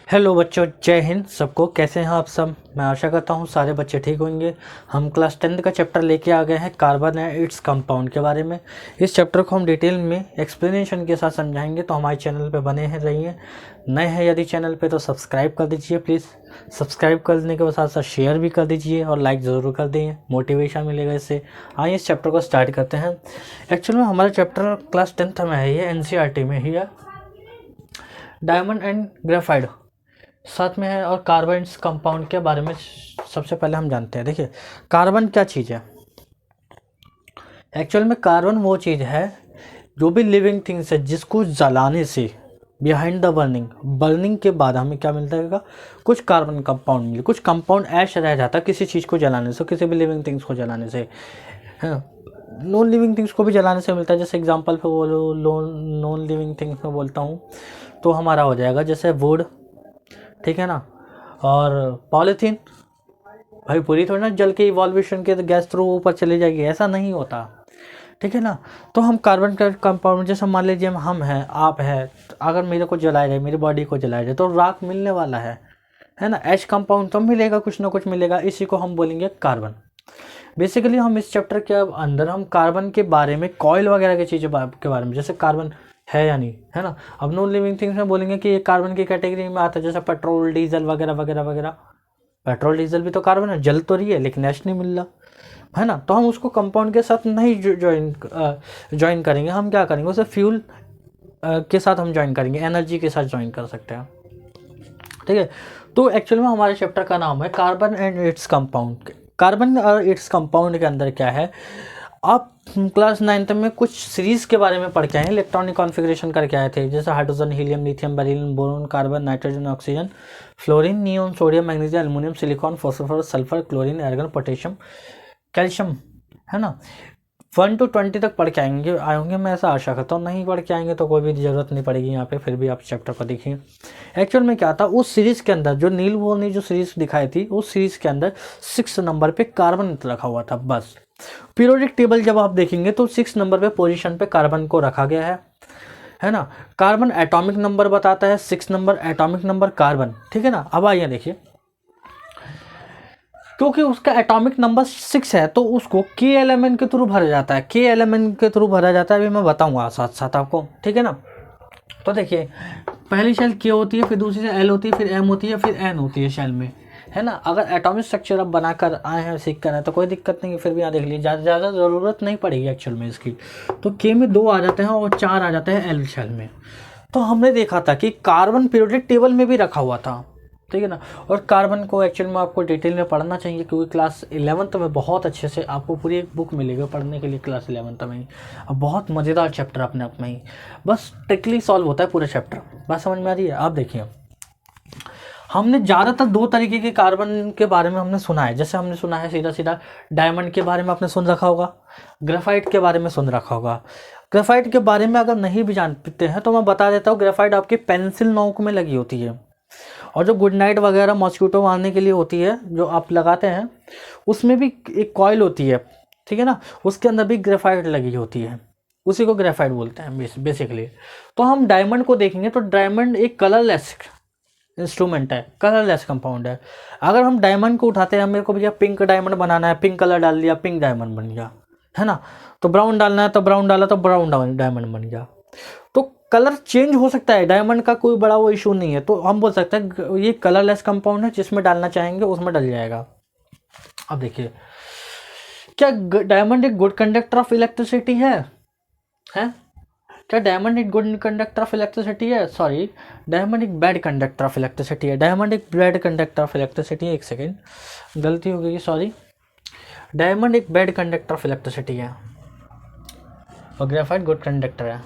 Hello बच्चों, जय हिंद सबको। कैसे हैं आप सब? मैं आशा करता हूँ सारे बच्चे ठीक होंगे। हम क्लास 10th का चैप्टर लेके आ गए हैं कार्बन एंड इट्स कंपाउंड के बारे में। इस चैप्टर को हम डिटेल में एक्सप्लेनेशन के साथ समझाएंगे, तो हमारे चैनल पे बने हैं रहिए। नए हैं यदि चैनल पे तो सब्सक्राइब कर दीजिए प्लीज़। सब्सक्राइब करने के साथ साथ शेयर भी कर दीजिए और लाइक ज़रूर कर दीजिए, मोटिवेशन मिलेगा इससे। आइए इस चैप्टर को स्टार्ट करते हैं। एक्चुअल में हमारा चैप्टर क्लास 10th में है, ये NCERT में ही है। डायमंड एंड ग्रेफाइट साथ में है और कार्बन कंपाउंड के बारे में सबसे पहले हम जानते हैं। देखिए, कार्बन क्या चीज़ है। एक्चुअल में कार्बन वो चीज़ है जो भी लिविंग थिंग्स है जिसको जलाने से बिहाइंड द बर्निंग के बाद हमें क्या मिलता है, कुछ कार्बन कंपाउंड मिले, कुछ कंपाउंड ऐश रह जाता है किसी चीज़ को जलाने से, किसी भी लिविंग थिंग्स को जलाने से। हाँ, नॉन लिविंग थिंग्स को भी जलाने से मिलता है। जैसे एग्जांपल पे बोलो, नॉन लिविंग थिंग्स में बोलता हूँ तो हमारा हो जाएगा जैसे वुड, ठीक है ना, और पॉलीथीन। भाई पूरी थोड़ी ना जल के इवॉल्यूशन के गैस थ्रू ऊपर चली जाएगी, ऐसा नहीं होता, ठीक है ना। तो हम कार्बन का कंपाउंड, जैसे मान लीजिए हम हैं, आप है, तो अगर मेरे को जलाया जाए, मेरी बॉडी को जलाया जाए तो राख मिलने वाला है ना। एच कंपाउंड तो मिलेगा, कुछ ना कुछ मिलेगा, इसी को हम बोलेंगे कार्बन। बेसिकली हम इस चैप्टर के अंदर हम कार्बन के बारे में, कॉइल वगैरह की चीज़ों के बारे में, जैसे कार्बन है या नहीं है ना। अब नॉन लिविंग थिंग्स में बोलेंगे कि ये कार्बन की कैटेगरी में आता है, जैसे पेट्रोल, डीजल वगैरह वगैरह वगैरह। पेट्रोल डीजल भी तो कार्बन है, जल तो रही है लेकिन ऐश नहीं मिल रहा, है ना। तो हम उसको कंपाउंड के साथ नहीं ज्वाइन करेंगे, हम क्या करेंगे उसे फ्यूल के साथ हम ज्वाइन करेंगे, एनर्जी के साथ ज्वाइन कर सकते हैं, ठीक है। तो एक्चुअल में हमारे चैप्टर का नाम है carbon and its compound. Carbon और इट्स कंपाउंड के अंदर क्या है, आप क्लास 9th में कुछ सीरीज़ के बारे में पढ़ के आए हैं, इलेक्ट्रॉनिक कॉन्फ़िगरेशन करके आए थे, जैसे hydrogen, helium, lithium, beryllium, boron, carbon, nitrogen, oxygen, fluorine, neon, sodium, magnesium, aluminium, silicon, phosphorus, sulphur, chlorine, argon, potassium, calcium, है ना। 1 to 20 तक पढ़ के आए होंगे, मैं ऐसा आशा करता हूँ। नहीं पढ़ के आएंगे तो कोई भी ज़रूरत नहीं पड़ेगी यहाँ पे, फिर भी आप चैप्टर को देखिए। एक्चुअल में क्या था उस सीरीज़ के अंदर, जो नील बोर ने जो सीरीज़ दिखाई थी, उस सीरीज़ के अंदर 6 नंबर पे कार्बन रखा हुआ था बस। पीरियोडिक टेबल जब आप देखेंगे तो 6 नंबर पे पोजीशन पे कार्बन को रखा गया है ना। कार्बन एटॉमिक नंबर बताता है, 6 नंबर एटॉमिक नंबर कार्बन, ठीक है ना। अब आइए देखिए, क्योंकि उसका एटॉमिक नंबर 6 है तो उसको के एलिमेंट के थ्रू भरा जाता है, के एलिमेंट के थ्रू भरा जाता है, अभी मैं बताऊंगा साथ साथ आपको, ठीक है ना। तो देखिए, पहली शेल के होती है, फिर दूसरी शेल एल होती है, फिर एम होती है, फिर एन होती है शेल में, है ना। अगर एटॉमिक स्ट्रक्चर अब बनाकर आए हैं, सीख कर आए तो कोई दिक्कत नहीं है, फिर भी यहाँ देख लीजिए, ज़्यादा ज़रूरत नहीं पड़ेगी एक्चुअल में इसकी। तो के में 2 आ जाते हैं और 4 आ जाते हैं एल शेल में। तो हमने देखा था कि कार्बन पीरियोडिक टेबल में भी रखा हुआ था, ठीक है ना। और कार्बन को एक्चुअल में आपको डिटेल में पढ़ना चाहिए, क्योंकि क्लास 11th में बहुत अच्छे से आपको पूरी एक बुक मिलेगी पढ़ने के लिए क्लास 11th में ही। अब बहुत मज़ेदार चैप्टर अपने आप में ही, बस ट्रिकली सॉल्व होता है पूरा चैप्टर। बात समझ में आ रही है? आप देखिए, हमने ज़्यादातर 2 तरीके के कार्बन के बारे में हमने सुना है। जैसे हमने सुना है सीधा सीधा डायमंड के बारे में आपने सुन रखा होगा, ग्रेफाइट के बारे में सुन रखा होगा। ग्रेफाइट के बारे में अगर नहीं भी जानते हैं तो मैं बता देता हूँ, ग्रेफाइट आपकी पेंसिल नोक में लगी होती है, और जो गुड नाइट वगैरह मॉस्किटो मारने के लिए होती है जो आप लगाते हैं, उसमें भी एक कॉइल होती है, ठीक है ना, उसके अंदर भी ग्रेफाइट लगी होती है, उसी को ग्रेफाइट बोलते हैं बेसिकली। तो हम डायमंड को देखेंगे तो डायमंड एक कलरलेस इंस्ट्रूमेंट है, कलरलेस कंपाउंड है। अगर हम डायमंड को उठाते हैं, मेरे को भैया पिंक डायमंड बनाना है, पिंक कलर डाल दिया, पिंक डायमंड बन गया, है ना। तो ब्राउन डालना है तो ब्राउन डाला तो ब्राउन डायमंड बन गया। तो कलर चेंज हो सकता है, डायमंड का कोई बड़ा वो इशू नहीं है। तो हम बोल सकते हैं ये कलरलेस कंपाउंड है, जिसमें डालना चाहेंगे उसमें डल जाएगा। अब देखिए, क्या डायमंड एक गुड कंडक्टर ऑफ इलेक्ट्रिसिटी है? क्या डायमंड एक गुड कंडक्टर ऑफ इलेक्ट्रिसिटी है? सॉरी, डायमंड एक बैड कंडक्टर ऑफ इलेक्ट्रिसिटी है। डायमंड एक बैड कंडक्टर ऑफ इलेक्ट्रिसिटी है, एक सेकेंड गलती हो गई, सॉरी। डायमंड एक बैड कंडक्टर ऑफ इलेक्ट्रिसिटी है और ग्रेफाइट गुड कंडक्टर है।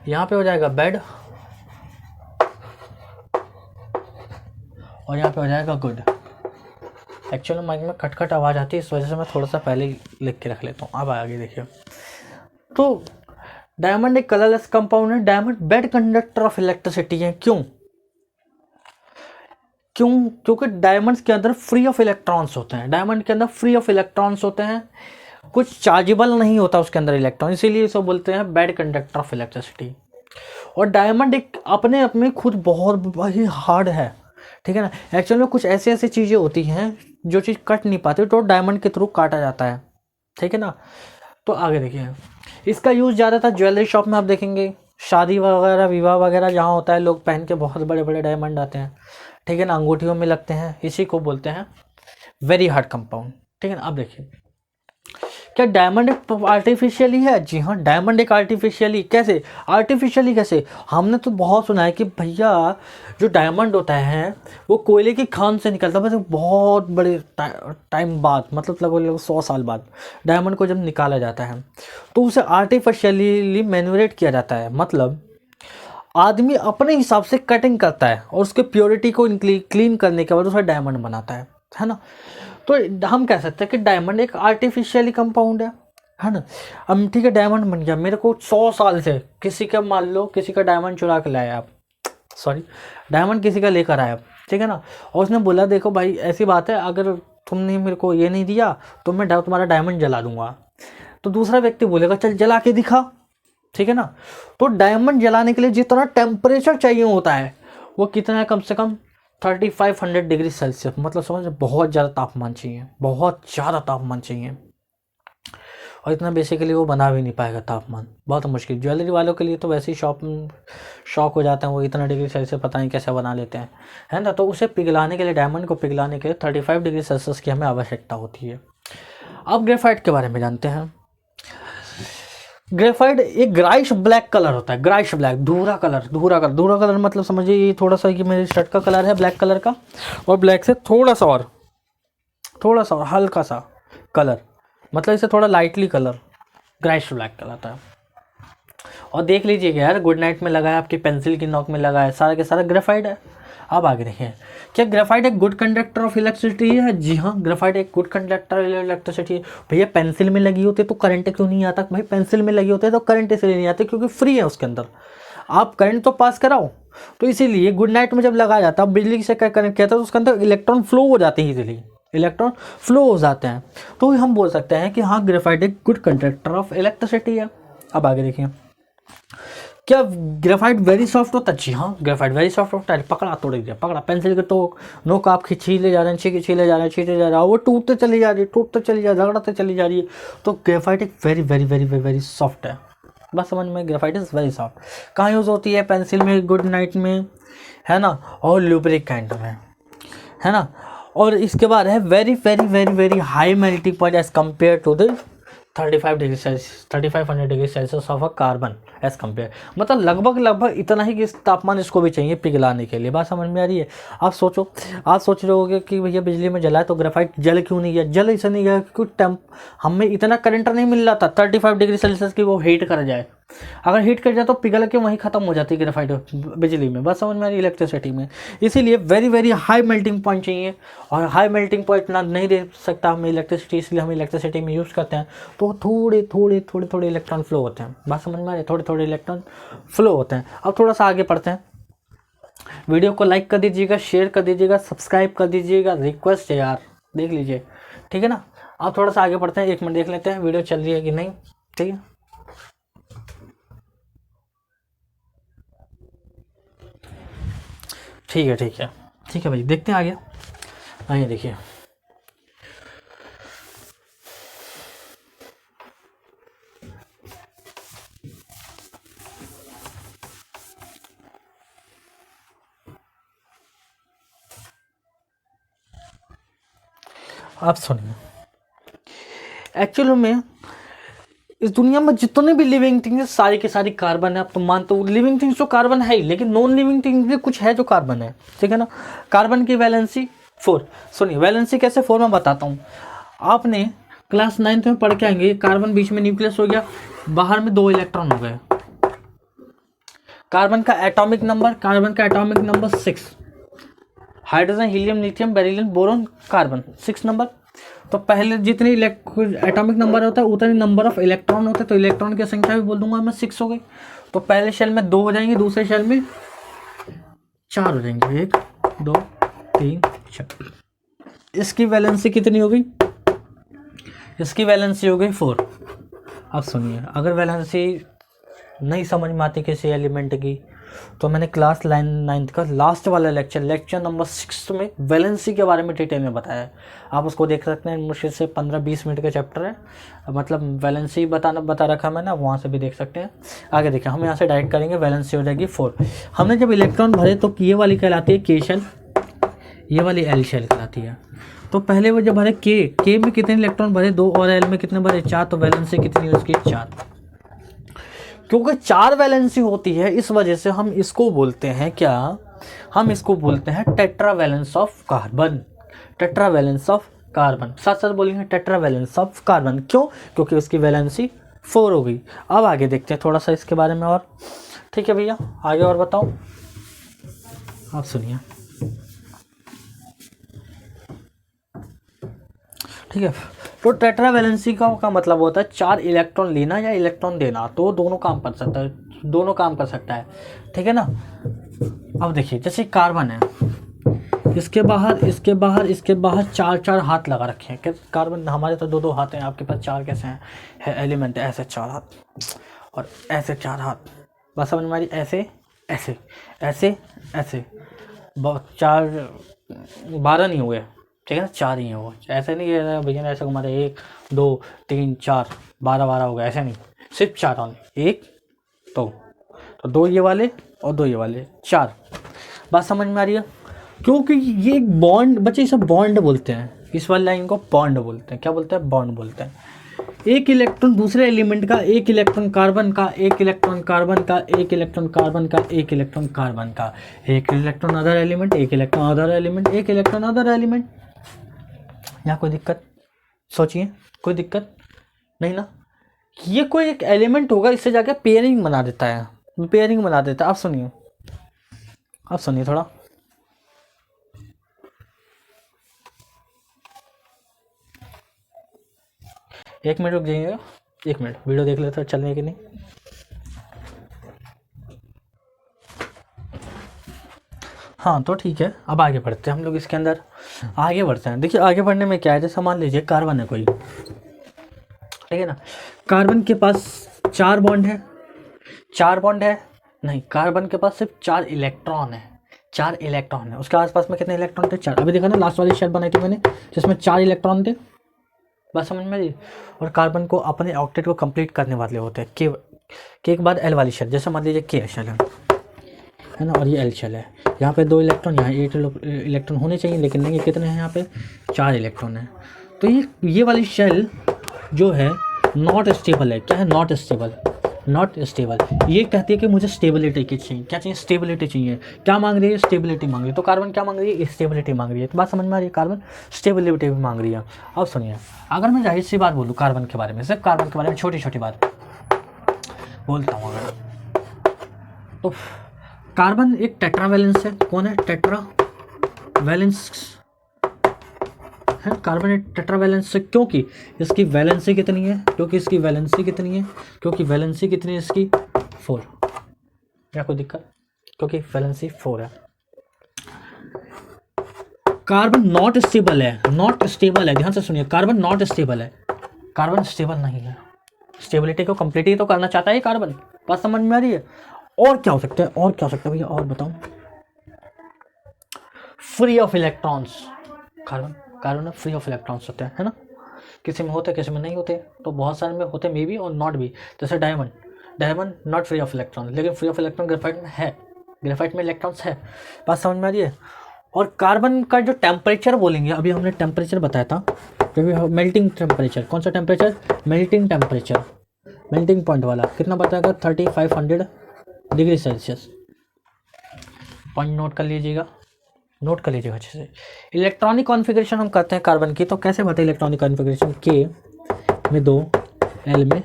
यहाँ पे हो जाएगा बैड और यहाँ पे हो जाएगा गुड। एक्चुअली माइक में खटखट आवाज़ आती है, इस वजह से मैं थोड़ा सा पहले ही लिख के रख लेता हूँ। अब आगे देखिए, तो डायमंड एक कलरलेस कंपाउंड है, diamond bad conductor of electricity है। क्यों? क्योंकि डायमंड्स के अंदर फ्री ऑफ इलेक्ट्रॉन्स होते हैं, डायमंड के अंदर फ्री ऑफ इलेक्ट्रॉन्स होते हैं, कुछ चार्जेबल नहीं होता उसके अंदर इलेक्ट्रॉन, इसीलिए इसको बोलते हैं बैड कंडक्टर ऑफ इलेक्ट्रिसिटी। और डायमंड एक अपने आप में खुद बहुत ही हार्ड है, ठीक है ना। एक्चुअल में कुछ ऐसी ऐसी चीज़ें होती हैं जो चीज़ कट नहीं पाती तो डायमंड के थ्रू काटा जाता है, ठीक है ना। तो आगे देखिए, इसका यूज़ ज़्यादातर ज्वेलरी शॉप में आप देखेंगे, शादी वगैरह विवाह वगैरह जहाँ होता है, लोग पहन के बहुत बड़े बड़े डायमंड आते हैं, ठीक है ना, अंगूठियों में लगते हैं, इसी को बोलते हैं वेरी हार्ड कंपाउंड, ठीक है ना। अब देखिए, क्या डायमंड एक आर्टिफिशियली है? जी हाँ, डायमंड एक आर्टिफिशियली, कैसे आर्टिफिशियली कैसे? हमने तो बहुत सुना है कि भैया जो डायमंड होता है वो कोयले की खान से निकलता है, बस बहुत बड़े टाइम बाद, मतलब लगभग 100 साल बाद डायमंड को जब निकाला जाता है तो उसे आर्टिफिशियली मैन्युरेट किया जाता है, मतलब आदमी अपने हिसाब से कटिंग करता है और उसके प्योरिटी को क्लीन करने के बाद उसे डायमंड बनाता है ना। तो हम कह सकते हैं कि डायमंड एक आर्टिफिशियली कंपाउंड है ना। अब ठीक है, डायमंड बन गया, मेरे को 100 साल से किसी का, मान लो किसी का डायमंड चुरा के लाए आप, सॉरी डायमंड किसी का लेकर आए आप, ठीक है ना, और उसने बोला देखो भाई ऐसी बात है, अगर तुमने मेरे को ये नहीं दिया तो मैं तुम्हारा डायमंड जला दूंगा। तो दूसरा व्यक्ति बोलेगा चल जला के दिखा, ठीक है ना। तो डायमंड जलाने के लिए जितना टेम्परेचर चाहिए होता है वो कितना है, कम से कम 3500 डिग्री सेल्सियस, मतलब समझ बहुत ज़्यादा तापमान चाहिए, बहुत ज़्यादा तापमान चाहिए, और इतना बेसिकली वो बना भी नहीं पाएगा, तापमान बहुत मुश्किल। ज्वेलरी वालों के लिए तो वैसे ही शॉक हो जाते हैं, वो इतना डिग्री सेल्सियस पता नहीं कैसे बना लेते हैं, है ना। तो उसे पिघलाने के लिए, डायमंड को पिघलाने के लिए 35 डिग्री सेल्सियस की हमें आवश्यकता होती है। अब ग्रेफाइट के बारे में जानते हैं। ग्रेफाइट एक ग्राइश ब्लैक कलर होता है, ग्राइश ब्लैक, धूरा कलर मतलब समझिए ये थोड़ा सा, कि मेरी शर्ट का कलर है ब्लैक कलर का, और ब्लैक से थोड़ा सा और हल्का सा कलर, मतलब इसे थोड़ा लाइटली कलर ग्राइश ब्लैक कहलाता है। और देख लीजिएगा यार, गुड नाइट में लगा है, आपकी पेंसिल की नोक में लगा है, सारा के सारा ग्रेफाइट है। अब आगे देखिए, क्या ग्रेफाइट एक गुड कंडक्टर ऑफ इलेक्ट्रिसिटी है? जी हाँ, ग्रेफाइट एक गुड कंडक्टर इलेक्ट्रिसिटी है। भैया पेंसिल में लगी होती तो करंट क्यों नहीं आता? भाई पेंसिल में लगी होती है तो करंट इसलिए नहीं आते क्योंकि फ्री है उसके अंदर, आप करंट तो पास कराओ, तो इसीलिए गुड नाइट में जब लगाया जाता है बिजली से कनेक्ट किया था तो उसके अंदर इलेक्ट्रॉन फ्लो हो जाते हैं, इजीली इलेक्ट्रॉन फ्लो हो जाते हैं, तो हम बोल सकते हैं कि हाँ ग्रेफाइट एक गुड कंडक्टर ऑफ इलेक्ट्रिसिटी है। अब आगे देखिए, क्या ग्रेफाइट वेरी सॉफ्ट होता है? जी हाँ, ग्रेफाइट वेरी सॉफ्ट होता है। पकड़ा तोड़ दिया, पकड़ा पेंसिल के तो नोक आप छीले जा रहे हैं, छीले जा रहे हैं, वो टूटते चली जा रही है, झगड़ते चली जा रही है। तो ग्रेफाइट एक very very very very very soft है, बस समझ में, ग्रेफाइट इज़ वेरी सॉफ्ट। कहाँ यूज़ होती है? पेंसिल में, गुड नाइट में, है ना, और लुब्रिकेंट में, है ना। और इसके बाद है very very very very high melting point as compare to the 35 degree Celsius, 3500 degree Celsius of a carbon as compare, मतलब लगभग इतना ही कि तापमान इसको भी चाहिए पिघलाने के लिए। बात समझ में आ रही है? आप सोच रहे होगे कि भैया बिजली में जलाए तो ग्रेफाइट जल क्यों नहीं गया? जल इससे नहीं गया क्योंकि हमें इतना करंट नहीं मिल रहा था 35 डिग्री सेल्सियस की वो हीट कर जाए, अगर हीट कर जाए तो पिघल के वहीं ख़त्म हो जाती है ग्रेफाइट बिजली में। बस समझ में आ रही है? इलेक्ट्रिसिटी में इसीलिए very very high melting point चाहिए, और हाई मेल्टिंग पॉइंट ना नहीं दे सकता हमें इलेक्ट्रिसिटी, इसलिए हम इलेक्ट्रिसिटी में यूज़ करते हैं। तो थोड़े इलेक्ट्रॉन फ्लो होते हैं। बात समझ में आ रही है? थोड़े इलेक्ट्रॉन फ्लो होते हैं। अब थोड़ा सा आगे पढ़ते हैं। वीडियो को लाइक कर दीजिएगा, शेयर कर दीजिएगा, सब्सक्राइब कर दीजिएगा, रिक्वेस्ट है यार, देख लीजिए, ठीक है ना। अब थोड़ा सा आगे पढ़ते हैं, 1 मिनट देख लेते हैं वीडियो चल रही है कि नहीं, ठीक है। ठीक है भाई, देखते हैं आगे। आइए देखिए, आप सुनिए, एक्चुअल में इस दुनिया में जितने भी लिविंग थिंग्स है सारी की सारी कार्बन है। आप तो मानते हो लिविंग थिंग्स तो कार्बन है ही, लेकिन नॉन लिविंग थिंग्स भी कुछ है जो कार्बन है, ठीक है ना। कार्बन की वैलेंसी 4। सुनिए वैलेंसी कैसे 4 मैं बताता हूँ। आपने क्लास 9th में पढ़ के आएंगे, कार्बन बीच में न्यूक्लियस हो गया, बाहर में 2 इलेक्ट्रॉन हो गए। कार्बन का atomic number 6, hydrogen, helium, lithium, beryllium, boron, carbon 6 number. तो पहले जितने एटॉमिक नंबर होता है उतने नंबर ऑफ इलेक्ट्रॉन होते हैं, तो इलेक्ट्रॉन की संख्या भी बोल दूंगा मैं 6 हो गई। तो पहले शेल में 2 हो जाएंगे, दूसरे शेल में 4 हो जाएंगे, 1 2 3 4। इसकी वैलेंसी कितनी हो गई? इसकी वैलेंसी हो गई 4। अब सुनिए, अगर वैलेंसी नहीं समझ में आती किसी एलिमेंट की, तो मैंने क्लास 9th का लास्ट वाला लेक्चर नंबर 6 में वैलेंसी के बारे में डिटेल में बताया है। आप उसको देख सकते हैं, मुश्किल से 15-20 मिनट का चैप्टर है, मतलब वैलेंसी बता रखा मैंने, आप वहाँ से भी देख सकते हैं। आगे देखिए, हम यहाँ से डायरेक्ट करेंगे, वैलेंसी हो जाएगी 4। हमने जब इलेक्ट्रॉन भरे तो ये वाली कहलाती है के शेल, ये वाली एल शेल कहलाती है। तो पहले वो जब भरे के में कितने इलेक्ट्रॉन भरे 2 और एल में कितने भरे 4, तो वैलेंसी कितनी है उसकी 4। क्योंकि 4 वैलेंसी होती है इस वजह से हम इसको बोलते हैं क्या, हम इसको बोलते हैं टेट्रावैलेंस ऑफ कार्बन। टेट्रावैलेंस ऑफ कार्बन, साथ साथ बोलेंगे टेट्रावैलेंस ऑफ कार्बन। क्यों? क्योंकि उसकी वैलेंसी 4 हो गई। अब आगे देखते हैं थोड़ा सा इसके बारे में और, ठीक है भैया, आगे और बताओ, आप सुनिए। ठीक है, तो टेट्रावैलेंसी का मतलब होता है 4 इलेक्ट्रॉन लेना या इलेक्ट्रॉन देना, तो दोनों काम कर सकता है, दोनों काम कर सकता है, ठीक है ना। अब देखिए, जैसे कार्बन है, इसके बाहर 4 हाथ लगा रखे हैं। कार्बन हमारे तो 2 हाथ हैं, आपके पास 4 कैसे हैं एलिमेंट, ऐसे 4 हाथ और ऐसे 4 हाथ, बस समझ में आ रही, ऐसे ऐसे ऐसे ऐसे 4, 12 नहीं हुए, ठीक है ना, 4 ही है वो, ऐसे नहीं है भैया ऐसे हमारे 1 2 3 4 12 हो गया, ऐसे नहीं, सिर्फ 4 ऑन, 1 तो 2 ये वाले और 2 ये वाले, 4। बात समझ में आ रही है? क्योंकि ये एक बॉन्ड, बच्चे इसे बॉन्ड बोलते हैं, इस वाली लाइन को बॉन्ड बोलते हैं। क्या बोलते हैं? बॉन्ड बोलते हैं। एक इलेक्ट्रॉन दूसरे एलिमेंट का, एक इलेक्ट्रॉन कार्बन का, एक इलेक्ट्रॉन कार्बन का, एक इलेक्ट्रॉन कार्बन का, एक इलेक्ट्रॉन कार्बन का, एक इलेक्ट्रॉन अदर एलिमेंट, एक इलेक्ट्रॉन अदर एलिमेंट, एक इलेक्ट्रॉन अदर एलिमेंट। यहाँ कोई दिक्कत? सोचिए, कोई दिक्कत नहीं ना। ये कोई एक एलिमेंट होगा, इससे जाके पेयरिंग बना देता है, पेयरिंग बना देता है। आप सुनिए, आप सुनिए थोड़ा, एक मिनट रुक जाइएगा, 1 मिनट वीडियो देख लेते हैं चलने की नहीं। हाँ तो ठीक है, अब आगे बढ़ते हैं हम लोग, इसके अंदर आगे बढ़ते हैं। देखिए आगे बढ़ने में क्या है, जैसे मान लीजिए कार्बन है कोई, ठीक है ना, कार्बन के पास 4 बॉन्ड है, 4 बॉन्ड है नहीं, कार्बन के पास सिर्फ 4 इलेक्ट्रॉन है, 4 इलेक्ट्रॉन है। उसके आसपास में कितने इलेक्ट्रॉन थे? 4। अभी देखा ना लास्ट वाली शेल बनाई थी मैंने, जिसमें 4 इलेक्ट्रॉन थे, बस समझ में आई। और कार्बन को अपने ऑक्टेट को कंप्लीट करने वाले होते हैं के बाद एल वाली शेल, जैसे मान लीजिए के शेल है ना, और ये एल शेल है। यहाँ पे 2 इलेक्ट्रॉन, यहाँ 8 इलेक्ट्रॉन होने चाहिए, लेकिन नहीं, कितने हैं यहाँ पे? 4 इलेक्ट्रॉन है। तो ये वाली शेल जो है नॉट स्टेबल है। क्या है? Not stable, not stable. ये कहती है कि मुझे स्टेबिलिटी की चाहिए। क्या चाहिए? स्टेबिलिटी चाहिए। क्या मांग रही है? स्टेबिलिटी मांग रही है। तो कार्बन क्या मांग रही है? स्टेबिलिटी मांग रही है। तो बात समझ में आ रही है, कार्बन स्टेबिलिटी भी मांग रही है। अब सुनिए, अगर मैं जाहिर सी बात बोलूँ कार्बन के बारे में, सिर्फ कार्बन के बारे में छोटी छोटी बात बोलता हूँ अगर, तो कार्बन एक टेट्रावैलेंस है। कौन है? टेट्रावैलेंस है। कार्बन एक टेट्रावैलेंस है क्योंकि इसकी वैलेंसी कितनी है? क्योंकि इसकी वैलेंसी कितनी है? क्योंकि वैलेंसी कितनी है इसकी? 4। क्या कोई दिक्कत? क्योंकि वैलेंसी 4 है। कार्बन नॉट स्टेबल है, नॉट स्टेबल है, ध्यान से सुनिए, कार्बन नॉट स्टेबल है, कार्बन स्टेबल नहीं है। स्टेबिलिटी को कंप्लीट ही तो करना चाहता है कार्बन। बात समझ में आ रही है? और क्या हो सकता है? और क्या हो सकता है भैया? और बताओ। Free of electrons. Carbon free of electrons होते हैं, है ना। किसी में होते, किसी में नहीं होते। तो बहुत सारे में होते मे भी और नॉट भी। जैसे diamond not free of electron, लेकिन फ्री ऑफ इलेक्ट्रॉन ग्रेफाइट में है। ग्रेफाइट में इलेक्ट्रॉन्स है। बात समझ में आ रही है? और कार्बन का जो टेम्परेचर बोलेंगे, अभी हमने टेम्परेचर बताया था, जब मेल्टिंग टेम्परेचर, कौन सा temperature? Melting temperature, melting point वाला कितना बताएगा? 3500 डिग्री सेल्सियस। पॉइंट नोट कर लीजिएगा, नोट कर लीजिएगा अच्छे से। इलेक्ट्रॉनिक कॉन्फ़िगरेशन हम करते हैं कार्बन की, तो कैसे बताए इलेक्ट्रॉनिक कॉन्फ़िगरेशन? के में 2, एल में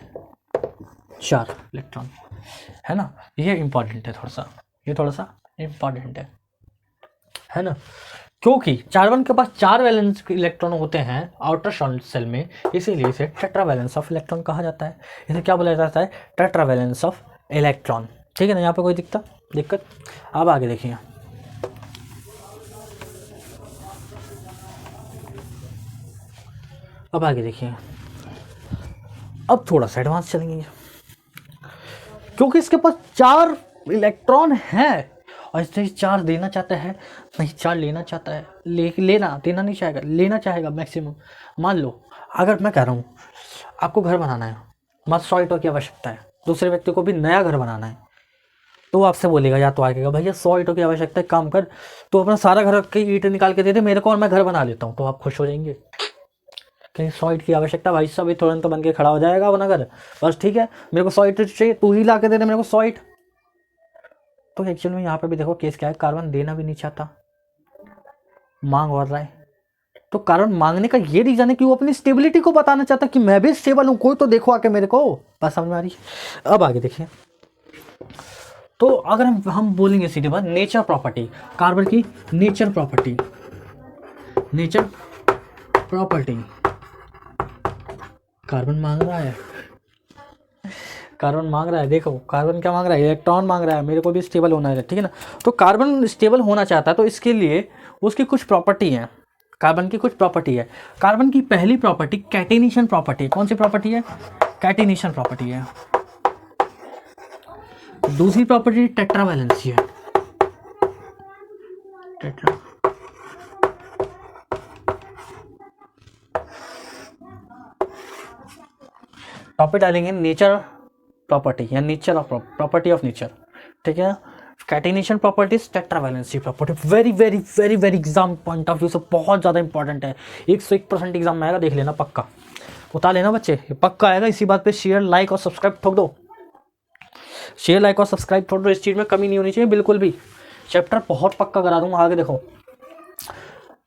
4 इलेक्ट्रॉन, है ना। ये इम्पॉर्टेंट है थोड़ा सा, ये थोड़ा सा इम्पॉर्टेंट है ना। क्योंकि कार्बन के पास 4 वैलेंस इलेक्ट्रॉन होते हैं आउटर शेल में, इसीलिए इसे टेट्रावैलेंस ऑफ इलेक्ट्रॉन कहा जाता है। इसे क्या बोला जाता है? टेट्रावैलेंस ऑफ इलेक्ट्रॉन। ठीक है ना, यहाँ पे कोई दिक्कत? अब आगे देखिए, अब थोड़ा सा एडवांस चलेंगे। क्योंकि इसके पास 4 इलेक्ट्रॉन है और इससे 4 देना चाहता है, नहीं 4 लेना चाहता है, लेना देना नहीं चाहेगा, लेना चाहेगा मैक्सिमम। मान लो अगर मैं कह रहा हूँ आपको घर बनाना है, मत 100 ईंटों की आवश्यकता है, दूसरे व्यक्ति को भी नया घर बनाना है, तो वो आपसे बोलेगा या तो आएगा भैया 100 ईंटों की आवश्यकता है, काम कर तो अपना सारा घर की ईंट निकाल के दे दे मेरे को और मैं घर बना लेता हूँ, तो आप खुश हो जाएंगे। कहीं 100 ईंट की आवश्यकता, भाई साहब तुरंत बन के खड़ा हो जाएगा अपना घर, बस ठीक है मेरे को 100 ईंट चाहिए, तू ही ला के दे दे मेरे को 100 ईंट। तो एक्चुअल में यहाँ पे भी देखो केस क्या है, कार्बन देना भी नहीं चाहता, मांग और रहा है। तो कार्बन मांगने का ये रीजन है कि वो अपनी स्टेबिलिटी को बताना चाहता कि मैं भी स्टेबल हूँ, कोई तो देखो आके मेरे को। बस समझ में आ रही है। अब आगे देखिए, तो अगर हम बोलेंगे सीधे बात नेचर प्रॉपर्टी, कार्बन की nature property, nature property, carbon मांग रहा है, कार्बन मांग रहा है, देखो कार्बन क्या मांग रहा है, इलेक्ट्रॉन मांग रहा है, मेरे को भी स्टेबल होना है, ठीक है ना। तो कार्बन स्टेबल होना चाहता है, तो इसके लिए उसकी कुछ प्रॉपर्टी है, कार्बन की कुछ प्रॉपर्टी है। कार्बन की पहली प्रॉपर्टी कैटिनेशन प्रॉपर्टी, कौन सी प्रॉपर्टी है, कैटिनेशन प्रॉपर्टी है। दूसरी प्रॉपर्टी टेट्रावैलेंसी है, टेट्रा, टॉपिक डालेंगे नेचर प्रॉपर्टी या nature of property of nature, ठीक है। Catenation properties, tetravalency property, very very very very exam point of view से बहुत ज़्यादा इंपॉर्टेंट है, 101% एग्जाम में आएगा, देख लेना पक्का, उतार लेना बच्चे, ये पक्का आएगा। इसी बात पे शेयर लाइक और सब्सक्राइब ठोक दो, शेयर लाइक और सब्सक्राइब ठोक दो, इस चीज़ में कमी नहीं होनी चाहिए बिल्कुल भी। चैप्टर बहुत पक्का करा दूंगा, आगे देखो।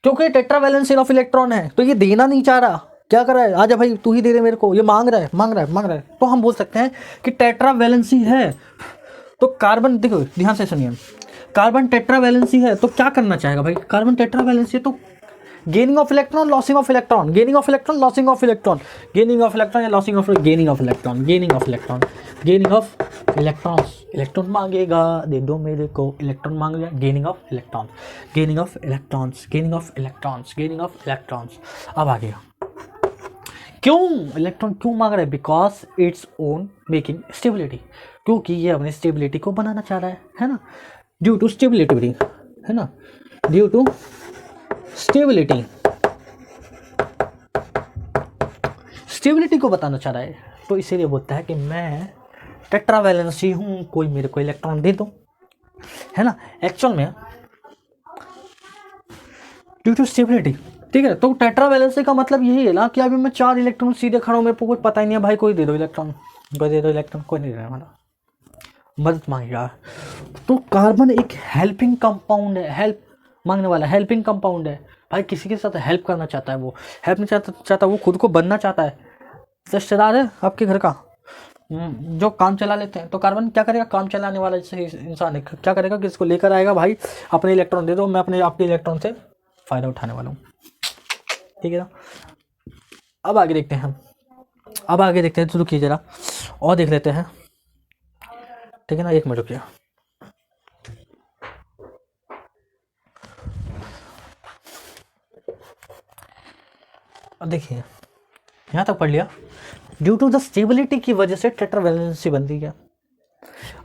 क्योंकि टेट्रावैलेंसी ऑफ इलेक्ट्रॉन है तो ये देना नहीं चाह रहा, क्या कर रहा है, आजा भाई तू ही दे दे मेरे को, ये मांग रहा है मांग रहा है मांग रहा है। तो हम बोल सकते हैं कि टेट्रावैलेंसी है, तो कार्बन देखो ध्यान से सुनिए, कार्बन टेट्रावैलेंसी है तो क्या करना चाहेगा भाई, कार्बन टेट्रावैलेंसी है तो gaining of electron, losing of electron, gaining of electron, losing of electron, gaining of electron या losing of, gaining of electron, gaining of electron, gaining of electrons, electron मांगेगा दे दो मेरे को, इलेक्ट्रॉन मांग लिया, gaining of electron, gaining of electrons, gaining of electrons, gaining of electrons. अब आ गया क्यों इलेक्ट्रॉन क्यों मांग रहा है, because it's own making stability, क्योंकि ये अपनी स्टेबिलिटी को बनाना चाह रहा है ना, ड्यू टू स्टेबिलिटी, है ना, ड्यू टू स्टेबिलिटी, स्टेबिलिटी को बताना चाह रहा है, तो इसीलिए बोलता है कि मैं टेट्रावैलेंसी हूं, कोई मेरे को इलेक्ट्रॉन दे दो, है ना। एक्चुअल में ड्यू टू स्टेबिलिटी, ठीक है। तो टेट्रावैलेंसी का मतलब यही है ना कि अभी मैं 4 इलेक्ट्रॉन सीधे खड़ा हूं, मेरे को कुछ पता ही नहीं है, भाई कोई दे दो इलेक्ट्रॉन, कोई दे दो इलेक्ट्रॉन, कोई नहीं दे रहा हमारा, मदद मांगेगा। तो कार्बन एक हेल्पिंग कंपाउंड है, हेल्प मांगने वाला हेल्पिंग कंपाउंड है, भाई किसी के साथ हेल्प करना चाहता है, वो हेल्प नहीं चाहता, वो खुद को बनना चाहता है। रिश्तेदार है आपके घर का जो काम चला लेते हैं, तो कार्बन क्या करेगा, काम चलाने वाला जैसे इंसान है, क्या करेगा कि इसको लेकर आएगा, भाई अपने इलेक्ट्रॉन दे दो, मैं अपने आपके इलेक्ट्रॉन से फ़ायदा उठाने वाला हूँ, ठीक है ना। अब आगे देखते हैं हम, अब आगे देखते हैं, तो रुकिए जरा और देख लेते हैं, ठीक है ना, एक मिनट रुकिए। अब देखिए यहाँ तक पढ़ लिया, ड्यू टू द स्टेबिलिटी की वजह से टेट्रावैलेंसी बनती है।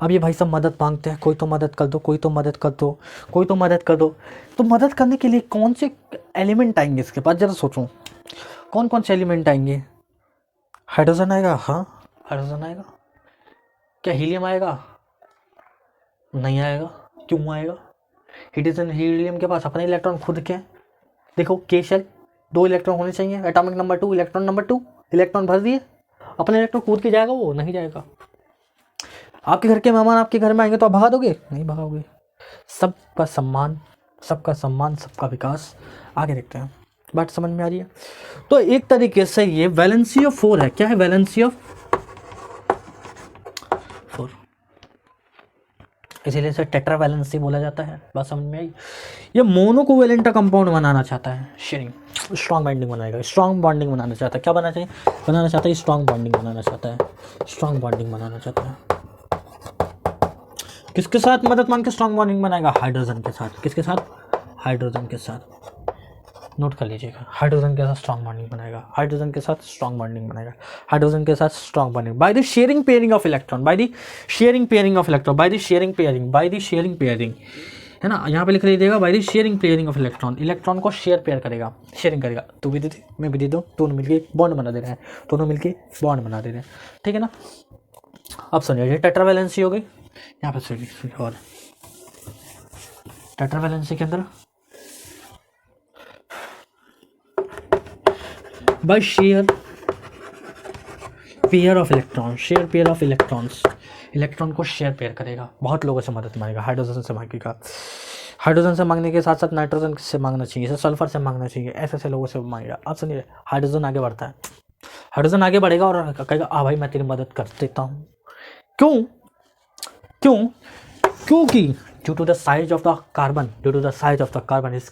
अब ये भाई सब मदद मांगते हैं, कोई तो मदद कर दो, कोई तो मदद कर दो, कोई तो मदद कर दो। तो मदद करने के लिए कौन से एलिमेंट आएंगे इसके पास, जरा सोचो कौन कौन से एलिमेंट आएंगे। हाइड्रोजन आएगा, हाँ हाइड्रोजन आएगा, क्या हीलियम आएगा, नहीं आएगा, क्यों आएगा, हीलियम के पास अपने इलेक्ट्रॉन खुद के, देखो के शेल 2 इलेक्ट्रॉन होने चाहिए, atomic number 2, electron number 2, electron भर दिए, अपने इलेक्ट्रॉन कूद के जाएगा, वो नहीं जाएगा। आपके घर के मेहमान आपके घर में आएंगे तो आप भगा दोगे, नहीं भगाओगे। सबका सम्मान, सबका सम्मान, सबका विकास। आगे देखते हैं, बात समझ में आ रही है। तो एक तरीके से ये वैलेंसी ऑफ 4 है, क्या है, वैलेंसी ऑफ 4, इसीलिए इसे टेट्रावैलेंसी बोला जाता है। बात समझ में आई। ये मोनोकोवेलेंट कंपाउंड बनाना चाहता है, शेयरिंग स्ट्रॉन्ग बॉन्डिंग बनाएगा, स्ट्रॉन्ग बॉन्डिंग बनाना चाहता है, क्या बनाना चाहता है, स्ट्रॉन्ग बॉन्डिंग बनाना चाहता है, स्ट्रॉन्ग बॉन्डिंग बनाना चाहता है। किसके साथ मदद मांग के स्ट्रॉन्ग बॉन्डिंग बनाएगा, हाइड्रोजन के साथ, किसके साथ, हाइड्रोजन के साथ। नोट कर लीजिएगा, हाइड्रोजन के साथ स्ट्रॉन्ग बॉन्डिंग बनाएगा, हाइड्रोजन के साथ स्ट्रॉन्ग बॉन्डिंग बनाएगा, हाइड्रोजन के साथ strong bonding bye the sharing pairing of electron, by the sharing pairing of electron, by the sharing pairing, bye the sharing pairing, है ना, यहाँ पे लिख लीजिएगा bye the sharing pairing of electron, electron को शेयर पेयर करेगा, sharing करेगा, तू भी दे दे मैं भी दे दूँ, दोनों मिलके बॉन्ड बना दे रहे हैं, दोनों मिलके बॉन्ड बना दे रहे हैं, ठीक है ना। अब सुनिए, ये टेट्रावैलेंसी हो गई, यहाँ पे सुनिए, और टेट्रावैलेंसी के अंदर by share pair of electron, share pair of electrons, electron को शेयर पेयर करेगा, बहुत लोगों से मदद मांगेगा, हाइड्रोजन से मांगेगा, हाइड्रोजन से मांगने के साथ साथ नाइट्रोजन से मांगना चाहिए, ऐसे सल्फर से मांगना चाहिए, ऐसे ऐसे लोगों से मांगेगा। अब सुनिए, हाइड्रोजन आगे बढ़ता है, हाइड्रोजन आगे बढ़ेगा और कहेगा आ भाई मैं तेरी मदद कर देता हूँ, क्यों क्यों क्योंकि due to the size of the carbon, due to the size of the carbon is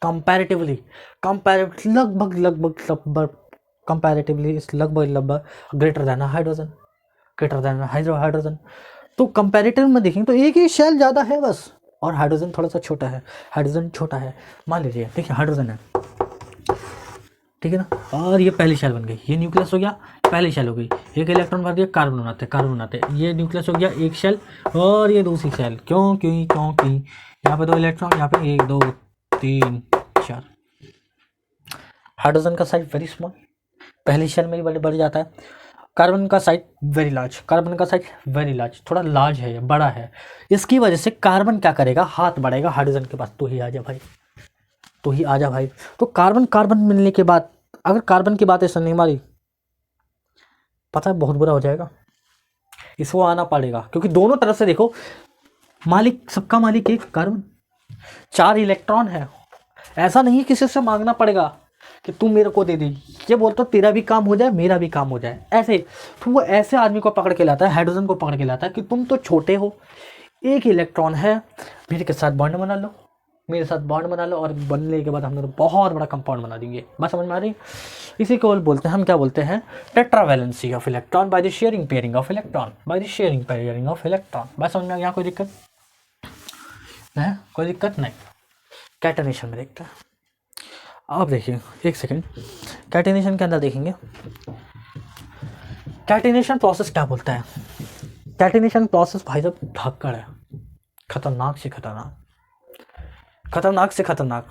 comparatively लगभग greater than hydrogen, greater than hydrogen. तो कंपैरेटिव में देखेंगे तो एक ही शेल ज़्यादा है बस, और हाइड्रोजन थोड़ा सा छोटा है, हाइड्रोजन छोटा है। मान लीजिए देखिए हाइड्रोजन है, ठीक है ना, और ये पहली शेल बन गई, ये न्यूक्लियस हो गया, पहली शेल हो गई, एक इलेक्ट्रॉन भर दिया, कार्बन बनाते, ये न्यूक्लियस हो गया एक शेल, और ये दूसरी शेल, क्योंकि यहाँ पे 2 इलेक्ट्रॉन, यहाँ पे 1 2 3 4। हाइड्रोजन का साइज वेरी स्मॉल, पहली शेल में ही बढ़ जाता है। कार्बन का साइज वेरी लार्ज, कार्बन का साइज वेरी लार्ज, थोड़ा लार्ज है, बड़ा है। इसकी वजह से कार्बन क्या करेगा, हाथ बढ़ाएगा हाइड्रोजन के पास, तो ही आ जा भाई, तो ही आ जा भाई। तो कार्बन मिलने के बाद अगर कार्बन की बात ऐसा नहीं मारी, पता है बहुत बुरा हो जाएगा, इसको आना पड़ेगा, क्योंकि दोनों तरफ से देखो, मालिक सबका मालिक एक कार्बन, 4 इलेक्ट्रॉन है, ऐसा नहीं है किसी से मांगना पड़ेगा कि तू मेरे को दे दे, ये बोलता तेरा भी काम हो जाए मेरा भी काम हो जाए, ऐसे। तो वो ऐसे आदमी को पकड़ के लाता है, हाइड्रोजन को पकड़ के लाता है कि तुम तो छोटे हो, एक इलेक्ट्रॉन है, मेरे के साथ बॉन्ड बना लो, मेरे साथ बॉन्ड बना लो, और बनने के बाद हम लोग बहुत बड़ा कंपाउंड बना देंगे। बात समझ में आ रही? इसी को बोलते हैं, हम क्या बोलते हैं, tetravalency of electron by the sharing pairing of electron, by the sharing pairing of electron. बात समझ में आ गया? कोई दिक्कत है? कोई दिक्कत नहीं। कैटेनेशन में देखते हैं। अब देखिए एक सेकेंड, कैटेनेशन के अंदर देखेंगे, कैटेनेशन प्रोसेस क्या बोलता है। कैटेनेशन प्रोसेस भाई साहब धक्कड़ है, खतरनाक से खतरनाक, खतरनाक से खतरनाक।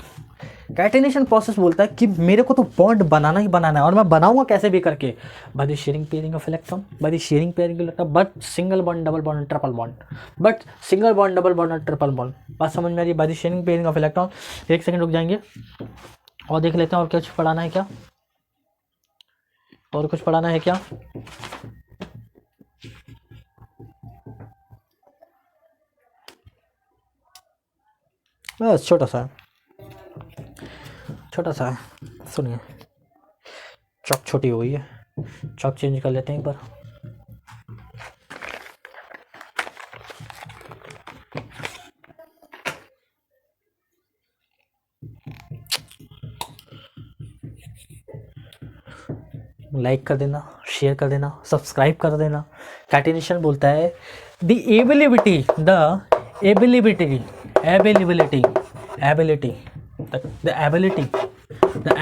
कैटेनेशन प्रोसेस बोलता है कि मेरे को तो बॉन्ड बनाना ही बनाना है, और मैं बनाऊंगा कैसे भी करके, bye the sharing pairing of electron, by the sharing pairing of electron, but single bond double bond triple bond, but single bond double bond और ट्रिपल बॉन्ड। बात समझ में आ रही है? Bye the sharing pairing of electron. एक second रुक जाएंगे और देख लेते हैं और कुछ पढ़ाना है क्या, और कुछ पढ़ाना है क्या। बस छोटा सा है, सुनिए। चॉक छोटी हो गई है, चॉक चेंज कर लेते हैं एक बार। लाइक कर देना, शेयर कर देना, सब्सक्राइब कर देना। कैटेनेशन बोलता है the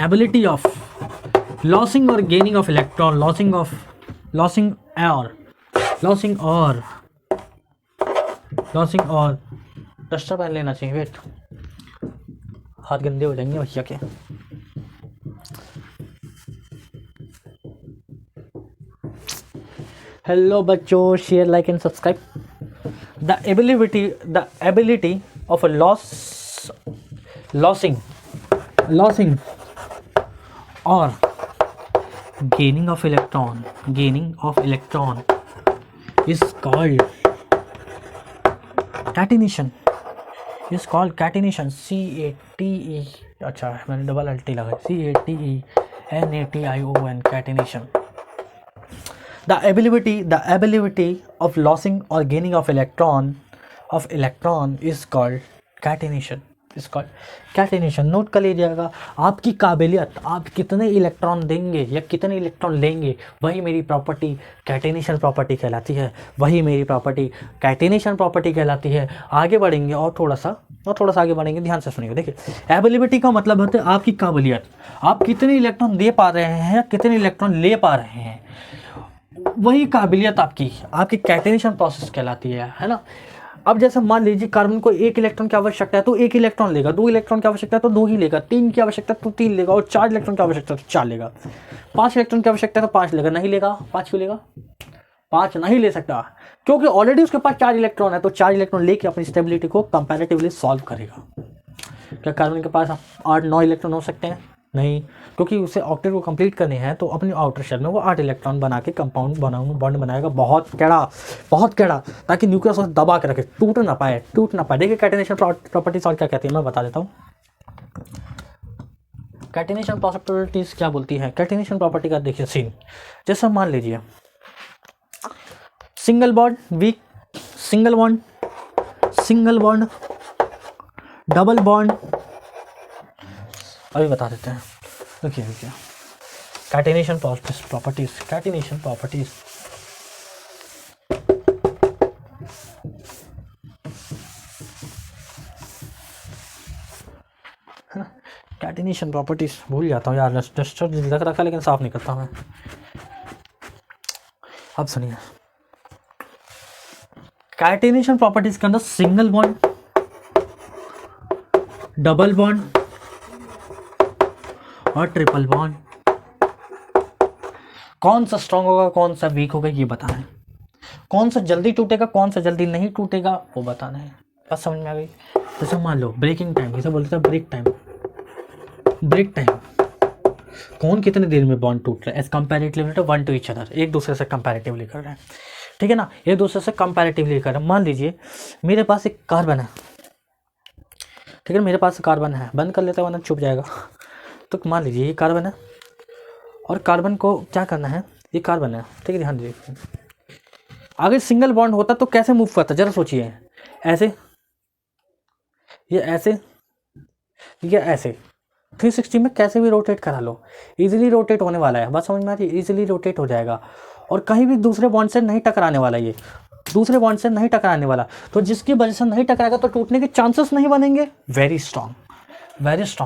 ability of losing or gaining of electron, losing or duster पहन लेना चाहिए, वेट हाथ गंदे हो जाएंगे भैया के। हेलो बच्चों, share like and subscribe. The ability of losing or gaining of electron is called catenation, CATE। अच्छा मैंने डबल अल्टी लगा, CATENATION, catenation। The ability of losing or gaining of electron is called catenation। Note कर लीजिएगा। आपकी काबिलियत, आप कितने electron देंगे या कितने इलेक्ट्रॉन लेंगे, वही मेरी प्रॉपर्टी कैटेनेशन प्रॉपर्टी कहलाती है, वही मेरी प्रॉपर्टी कैटेनेशन प्रॉपर्टी कहलाती है। आगे बढ़ेंगे और थोड़ा सा और थोड़ा सा आगे बढ़ेंगे, ध्यान से सुनिएगा। देखिए एबिलिटी का मतलब होता है आपकी काबिलियत, आप कितने इलेक्ट्रॉन दे पा रहे हैं, कितने इलेक्ट्रॉन ले पा रहे हैं, वही काबिलियत आपकी कैटेनेशन प्रोसेस कहलाती है ना। अब जैसे मान लीजिए कार्बन को 1 इलेक्ट्रॉन की आवश्यकता है तो 1 इलेक्ट्रॉन लेगा, 2 इलेक्ट्रॉन की आवश्यकता है तो 2 ही लेगा, 3 की आवश्यकता है तो 3 लेगा, और 4 इलेक्ट्रॉन की आवश्यकता है तो 4 लेगा, 5 इलेक्ट्रॉन की आवश्यकता है तो 5 लेगा। नहीं लेगा, 5 क्यों लेगा? 5 नहीं ले सकता, क्योंकि ऑलरेडी उसके पास 4 इलेक्ट्रॉन है, तो 4 इलेक्ट्रॉन लेके अपनी स्टेबिलिटी को कंपैरेटिवली सॉल्व करेगा। क्या कार्बन के पास 8-9 इलेक्ट्रॉन हो सकते हैं? नहीं, क्योंकि उसे ऑक्टेट को कंप्लीट करने हैं तो अपनी आउटर शेल में वो 8 इलेक्ट्रॉन बना के कंपाउंड बॉन्ड बनाएगा, बहुत कड़ा, ताकि न्यूक्लियस उसे दबा के रखे, टूट ना पाए। देखिए कैटेनेशन प्रॉपर्टीज और क्या कहती है मैं बता देता हूँ। कैटेनेशन प्रॉपर्टीज क्या बोलती है? कैटेनेशन प्रॉपर्टी का देखिए सीन, जैसे मान लीजिए single bond weak, single bond, double bond, अभी बता देते हैं। देखिए कैटेनेशन प्रॉपर्टीज कैटेनेशन प्रॉपर्टीज भूल जाता हूँ यार, रजिस्टर लग रखा लेकिन साफ नहीं करता मैं। अब सुनिए कैटेनेशन प्रॉपर्टीज के अंदर सिंगल बॉन्ड, डबल बॉन्ड और ट्रिपल बॉन्ड, कौन सा स्ट्रांग होगा कौन सा वीक होगा ये बताना है, कौन सा जल्दी टूटेगा कौन सा जल्दी नहीं टूटेगा वो बताना है। बस समझ में आ गई? जैसे मान लो ब्रेकिंग टाइम, जैसे बोलते हैं ब्रेक टाइम, कौन कितने देर में बॉन्ड टूट रहा है as comparatively to one to each other, एक दूसरे से कंपैरेटिवली कर रहे हैं, ठीक है ना, एक दूसरे से कंपैरेटिवली कर रहे हैं। मान लीजिए मेरे पास एक कार्बन है, ठीक है, मेरे पास कार्बन है, बंद कर लेता है वरना छुप जाएगा। तो मान लीजिए ये कार्बन है और कार्बन को क्या करना है, ये कार्बन है, ठीक है, ध्यान दीजिए। अगर सिंगल बॉन्ड होता तो कैसे मूव करता, जरा सोचिए, ऐसे, ये ऐसे, ये ऐसे, 360 में कैसे भी रोटेट करा लो, इजीली रोटेट होने वाला है। बस समझ में आ रही है? इजीली रोटेट हो जाएगा और कहीं भी दूसरे बॉन्ड से नहीं टकराने वाला, ये दूसरे बॉन्ड से नहीं टकराने वाला, तो जिसकी वजह से नहीं टकराएगा तो टूटने के चांसेस नहीं बनेंगे। वेरी स्ट्रांग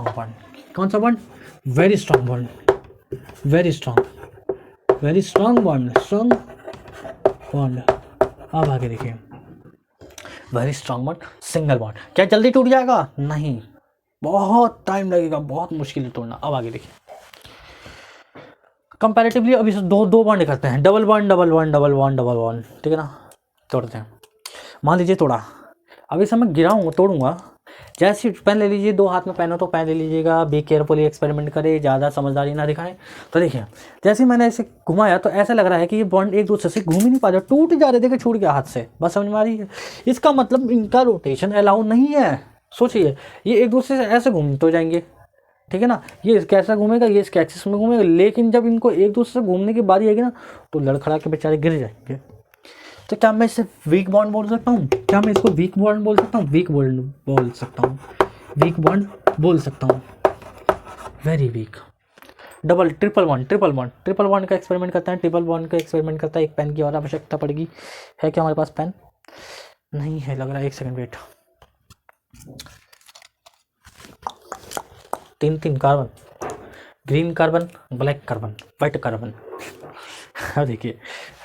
बॉन्ड, कौन सा bond? Very strong bond, strong bond. अब आगे देखिए, very strong bond, single bond, क्या जल्दी टूट जाएगा? नहीं, बहुत टाइम लगेगा, बहुत मुश्किल है तोड़ना। अब आगे देखिए कंपैरेटिवली अभी दो बॉन्ड करते हैं, डबल बॉन्ड, ठीक है ना, तोड़ते हैं। मान लीजिए तोड़ा, अब इसे मैं गिराऊंगा, तोड़ूंगा, जैसे पेन ले लीजिए, 2 हाथ में पेन हो तो पेन ले लीजिएगा, बी केयरफुली, एक्सपेरिमेंट करें, ज़्यादा समझदारी ना दिखाएं। तो देखिए जैसे ही मैंने इसे घुमाया तो ऐसा लग रहा है कि ये बॉन्ड एक दूसरे से घूम ही नहीं पा रहे, टूट जा रहे, देखिए छूट गया हाथ से। बस समझ में आ रही है? इसका मतलब इनका रोटेशन अलाउ नहीं है। सोचिए ये एक दूसरे से ऐसे घूम तो जाएंगे, ठीक है ना, ये कैसा घूमेगा, ये इसके एक्सिस में घूमेगा, लेकिन जब इनको एक दूसरे से घूमने की बारी आएगी ना तो लड़खड़ा के बेचारे गिर जाएंगे। तो क्या मैं इसे वीक बॉन्ड बोल सकता हूँ? क्या मैं इसको वीक बॉन्ड बोल सकता हूँ? वीक बॉन्ड बोल सकता हूँ, वेरी वीक। ट्रिपल बॉन्ड का एक्सपेरिमेंट करते हैं, एक पेन की और आवश्यकता पड़ेगी। है क्या हमारे पास पेन? नहीं है लग रहा है, 1 second wait. 3 carbon, green carbon, black carbon, white carbon. देखिए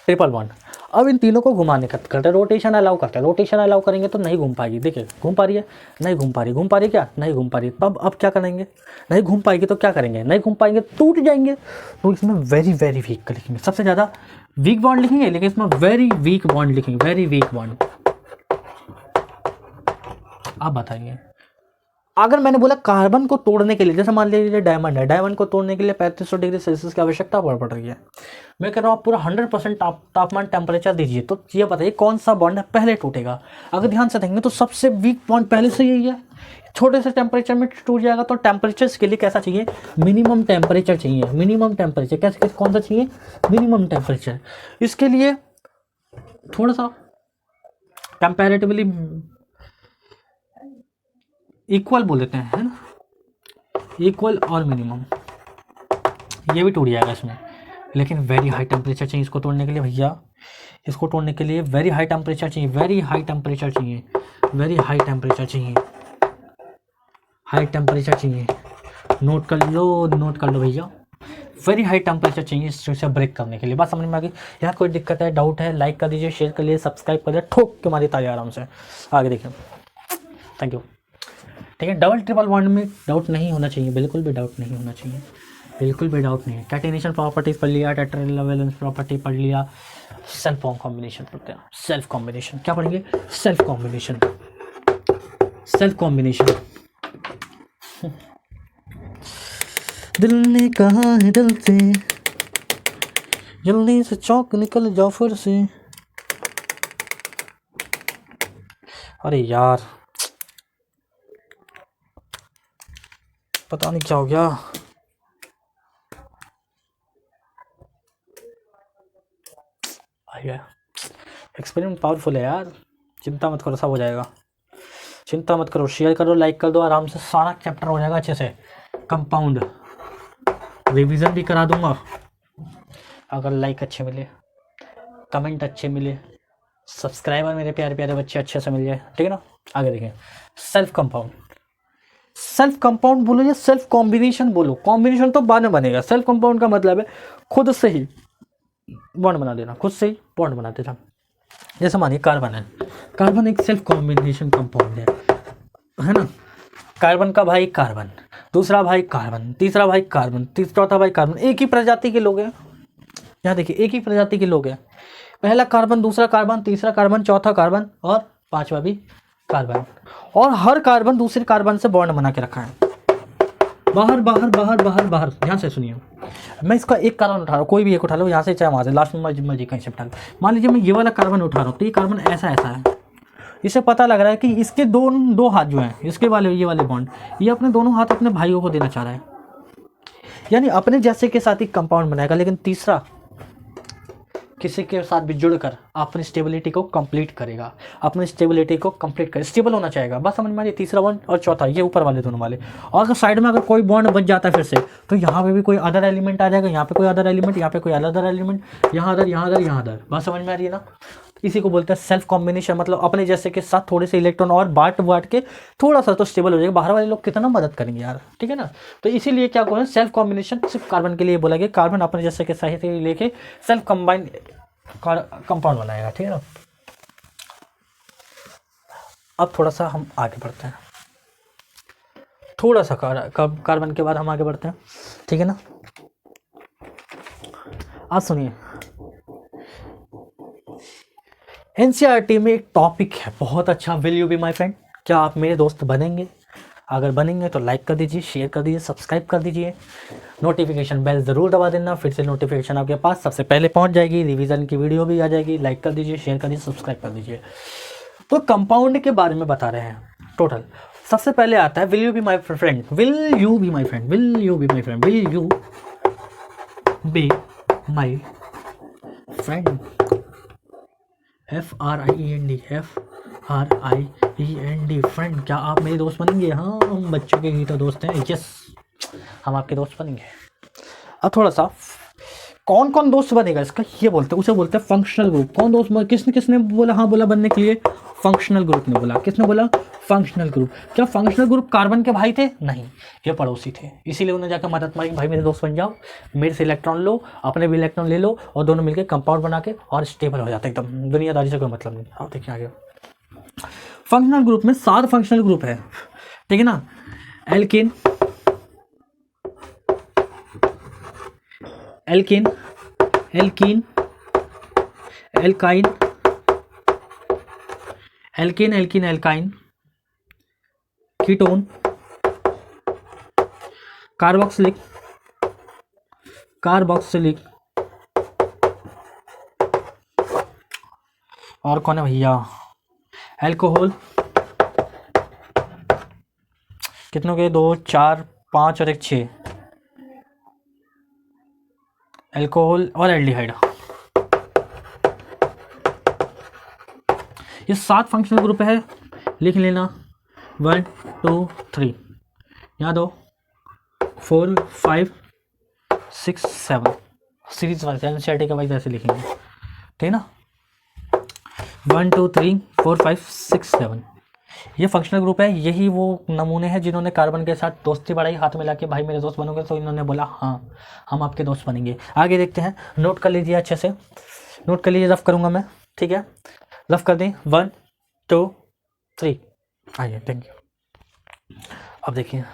ट्रिपल बॉन्ड, अब इन तीनों को घुमाने का करते हैं, रोटेशन अलाउ करते हैं। रोटेशन अलाउ करेंगे तो नहीं घूम पाएगी, देखिए घूम पा रही है, नहीं घूम पा रही क्या? नहीं घूम पा रही। तब अब क्या करेंगे? नहीं घूम पाएगी तो क्या करेंगे? नहीं घूम पाएंगे टूट जाएंगे। तो इसमें वेरी वीक लिखेंगे, सबसे ज़्यादा वीक बॉन्ड लिखेंगे, लेकिन इसमें वेरी वीक बॉन्ड लिखेंगे, वेरी वीक बॉन्ड। आप बताइए, अगर मैंने बोला कार्बन को तोड़ने के लिए, जैसे मान लीजिए डायमंड है, डायमंड को तोड़ने के लिए 3500 डिग्री सेल्सियस की आवश्यकता पड़ रही है। मैं कह रहा हूँ आप पूरा 100% तापमान टेम्परेचर दीजिए, तो ये बताइए कौन सा बॉन्ड पहले टूटेगा। अगर ध्यान से देखेंगे तो सबसे वीक बॉन्ड पहले से यही है, छोटे से टेम्परेचर में टूट जाएगा। तो टेम्परेचर के लिए कैसा चाहिए? मिनिमम टेम्परेचर चाहिए, मिनिमम टेम्परेचर कैसे, कौन सा चाहिए? Minimum temperature. इसके लिए थोड़ा सा कंपैरेटिवली इक्वल बोल देते हैं, है ना, इक्वल और मिनिमम, ये भी टूट जाएगा इसमें। लेकिन वेरी हाई टेम्परेचर चाहिए इसको तोड़ने के लिए भैया, इसको तोड़ने के लिए वेरी हाई टेम्परेचर चाहिए, वेरी हाई टेम्परेचर चाहिए। हाई टेम्परेचर चाहिए, नोट कर लो भैया, वेरी हाई टेम्परेचर चाहिए इस चीज़ से ब्रेक करने के लिए। बात समझ में आ गई? यहाँ कोई दिक्कत है, डाउट है, लाइक कर दीजिए, शेयर कर लीजिए, सब्सक्राइब कर दीजिए, ठोक के मारी ताली आराम से। आगे देखिए, थैंक यू। ठीक है, डबल ट्रिपल बॉन्ड में डाउट नहीं होना चाहिए, बिल्कुल भी डाउट नहीं होना चाहिए, बिल्कुल भी डाउट नहीं है। कैटिनेशन प्रॉपर्टीज पढ़ लिया, टेट्रावैलेंस प्रॉपर्टी पढ़ लिया, सेल्फ कॉम्बिनेशन पढ़ते हैं। सेल्फ कॉम्बिनेशन क्या पढ़ेंगे? Self combination, self combination. दिल ने कहा है दिल से, जल्दी से चौक निकल जाओ फिर से। अरे यार पता नहीं क्या हो गया। एक्सपेरिमेंट पावरफुल है यार, चिंता मत करो, सब हो जाएगा, चिंता मत करो। शेयर करो, लाइक कर दो, आराम से सारा चैप्टर हो जाएगा अच्छे से। कंपाउंड रिवीजन भी करा दूंगा अगर लाइक अच्छे मिले, कमेंट अच्छे मिले, सब्सक्राइबर मेरे प्यारे प्यारे बच्चे अच्छे से मिल जाए। ठीक है ना? आगे देखें, सेल्फ कंपाउंड। सेल्फ कंपाउंड बोलो या सेल्फ कॉम्बिनेशन बोलो, कॉम्बिनेशन तो बाद में बनेगा। सेल्फ कंपाउंड का मतलब है खुद से ही बॉन्ड बना देना, खुद से ही बॉन्ड बना देना। जैसे मानिए कार्बन है, कार्बन एक सेल्फ कॉम्बिनेशन कंपाउंड है ना? कार्बन का भाई कार्बन, दूसरा भाई कार्बन, तीसरा भाई कार्बन, चौथा भाई कार्बन, एक ही प्रजाति के लोग हैं। यहाँ देखिए, एक ही प्रजाति के लोग हैं। पहला कार्बन, दूसरा कार्बन, तीसरा कार्बन, चौथा कार्बन और पांचवा भी कार्बन, और हर कार्बन दूसरे कार्बन से बॉन्ड बना के रखा है। बाहर बाहर बाहर बाहर बाहर। ध्यान से सुनिए, मैं इसका एक कार्बन उठा रहा हूँ, कोई भी एक उठा लो, यहाँ से चाहे वहाँ से, लास्ट में मर्जी कहीं से उठा लो। मान लीजिए मैं ये वाला कार्बन उठा रहा हूँ, तो ये कार्बन ऐसा ऐसा है। इससे पता लग रहा है कि इसके दो हाथ जो हैं, इसके वाले ये वाले बॉन्ड, ये अपने दोनों हाथ अपने भाइयों को देना चाह रहा है, यानी अपने जैसे के साथ ही कंपाउंड बनाएगा। लेकिन तीसरा किसी के साथ भी जुड़कर अपनी स्टेबिलिटी को कंप्लीट करेगा, अपनी स्टेबिलिटी को कंप्लीट कर स्टेबल होना चाहेगा। बस समझ में आ रही? तीसरा बॉन्ड और चौथा, ये ऊपर वाले दोनों वाले। और अगर साइड में अगर कोई बॉन्ड बच जाता है फिर से, तो यहाँ पे भी कोई अदर एलिमेंट आ जाएगा, यहाँ पे कोई अदर एलिमेंट, यहाँ पे कोई अदर एलिमेंट, यहाँ अदर, यहाँ अदर, यहाँ अदर। बस समझ में आ रही है ना? इसी को बोलते हैं सेल्फ कॉम्बिनेशन। मतलब अपने जैसे के साथ थोड़े से इलेक्ट्रॉन और बांट के थोड़ा सा तो स्टेबल हो जाएगा। बाहर वाले लोग कितना मदद करेंगे यार, ठीक है ना? तो इसीलिए क्या बोल रहे हैं, सेल्फ कॉम्बिनेशन सिर्फ कार्बन के लिए बोला गया। कार्बन अपने जैसे के साथ लेके सेल्फ कंबाइन कंपाउंड बनाएगा। ठीक है ना? अब थोड़ा सा हम आगे बढ़ते हैं, थोड़ा सा कार्बन के बाद हम आगे बढ़ते हैं। ठीक है ना? आज सुनिए, एनसीईआरटी में एक टॉपिक है बहुत अच्छा, will you be my friend. क्या आप मेरे दोस्त बनेंगे? अगर बनेंगे तो लाइक कर दीजिए, शेयर कर दीजिए, सब्सक्राइब कर दीजिए, नोटिफिकेशन बेल ज़रूर दबा देना, फिर से नोटिफिकेशन आपके पास सबसे पहले पहुंच जाएगी, रिवीजन की वीडियो भी आ जाएगी। लाइक कर दीजिए, शेयर कर दीजिए, सब्सक्राइब कर दीजिए। तो कंपाउंड के बारे में बता रहे हैं टोटल। सबसे पहले आता है will you be my friend, will you be my friend, will you be my friend, will you be my friend. FRIEND, FRIEND, friend. क्या आप मेरे दोस्त बनेंगे? हाँ, हम बच्चों के ही तो दोस्त हैं। यस, हम आपके दोस्त बनेंगे। अब थोड़ा सा कौन कौन दोस्त बनेगा इसका ये बोलते हैं, उसे बोलते हैं फंक्शनल ग्रुप। कौन दोस्त, किसने किसने बोला? हाँ बोला बनने के लिए, फंक्शनल ग्रुप ने बोला। किसने बोला? Functional group. क्या फंक्शनल ग्रुप कार्बन के भाई थे? नहीं, ये पड़ोसी थे, इसीलिए उन्हें जाकर मदद मांगी, भाई मेरे दोस्त बन जाओ, मेरे से इलेक्ट्रॉन लो, अपने भी इलेक्ट्रॉन ले लो, और दोनों मिलकर कंपाउंड बना के और स्टेबल हो जाता है एकदम, दुनियादारी से कोई मतलब नहीं। अब देखिए आगे, फंक्शनल ग्रुप में 7 फंक्शनल ग्रुप है। ठीक है ना? Alkane, alkane, alkene, alkyne, alkane, alkene, alkyne, ketone, carboxylic, carboxylic, और कौन है भैया? अल्कोहल। कितनों के? 2, 4, 5 और एक 6। अल्कोहल और एल्डिहाइड। ये 7 फंक्शनल ग्रुप है, लिख लेना। 1 2 3, यहाँ 2 4 5 6 7, सीरीज वाइज एनसीईआरटी के वाइज ऐसे लिखेंगे। ठीक है ना? 1 2 3 4 5 6 7, ये फंक्शनल ग्रुप है, यही वो नमूने हैं जिन्होंने कार्बन के साथ दोस्ती बढ़ाई, हाथ मिला के भाई मेरे दोस्त बनोगे, तो इन्होंने बोला हाँ हम आपके दोस्त बनेंगे। आगे देखते हैं, नोट कर लीजिए अच्छे से, नोट कर लीजिए, रफ करूँगा मैं, ठीक है, रफ कर दें, 1 2 3, आइए थैंक यू। अब देखिए,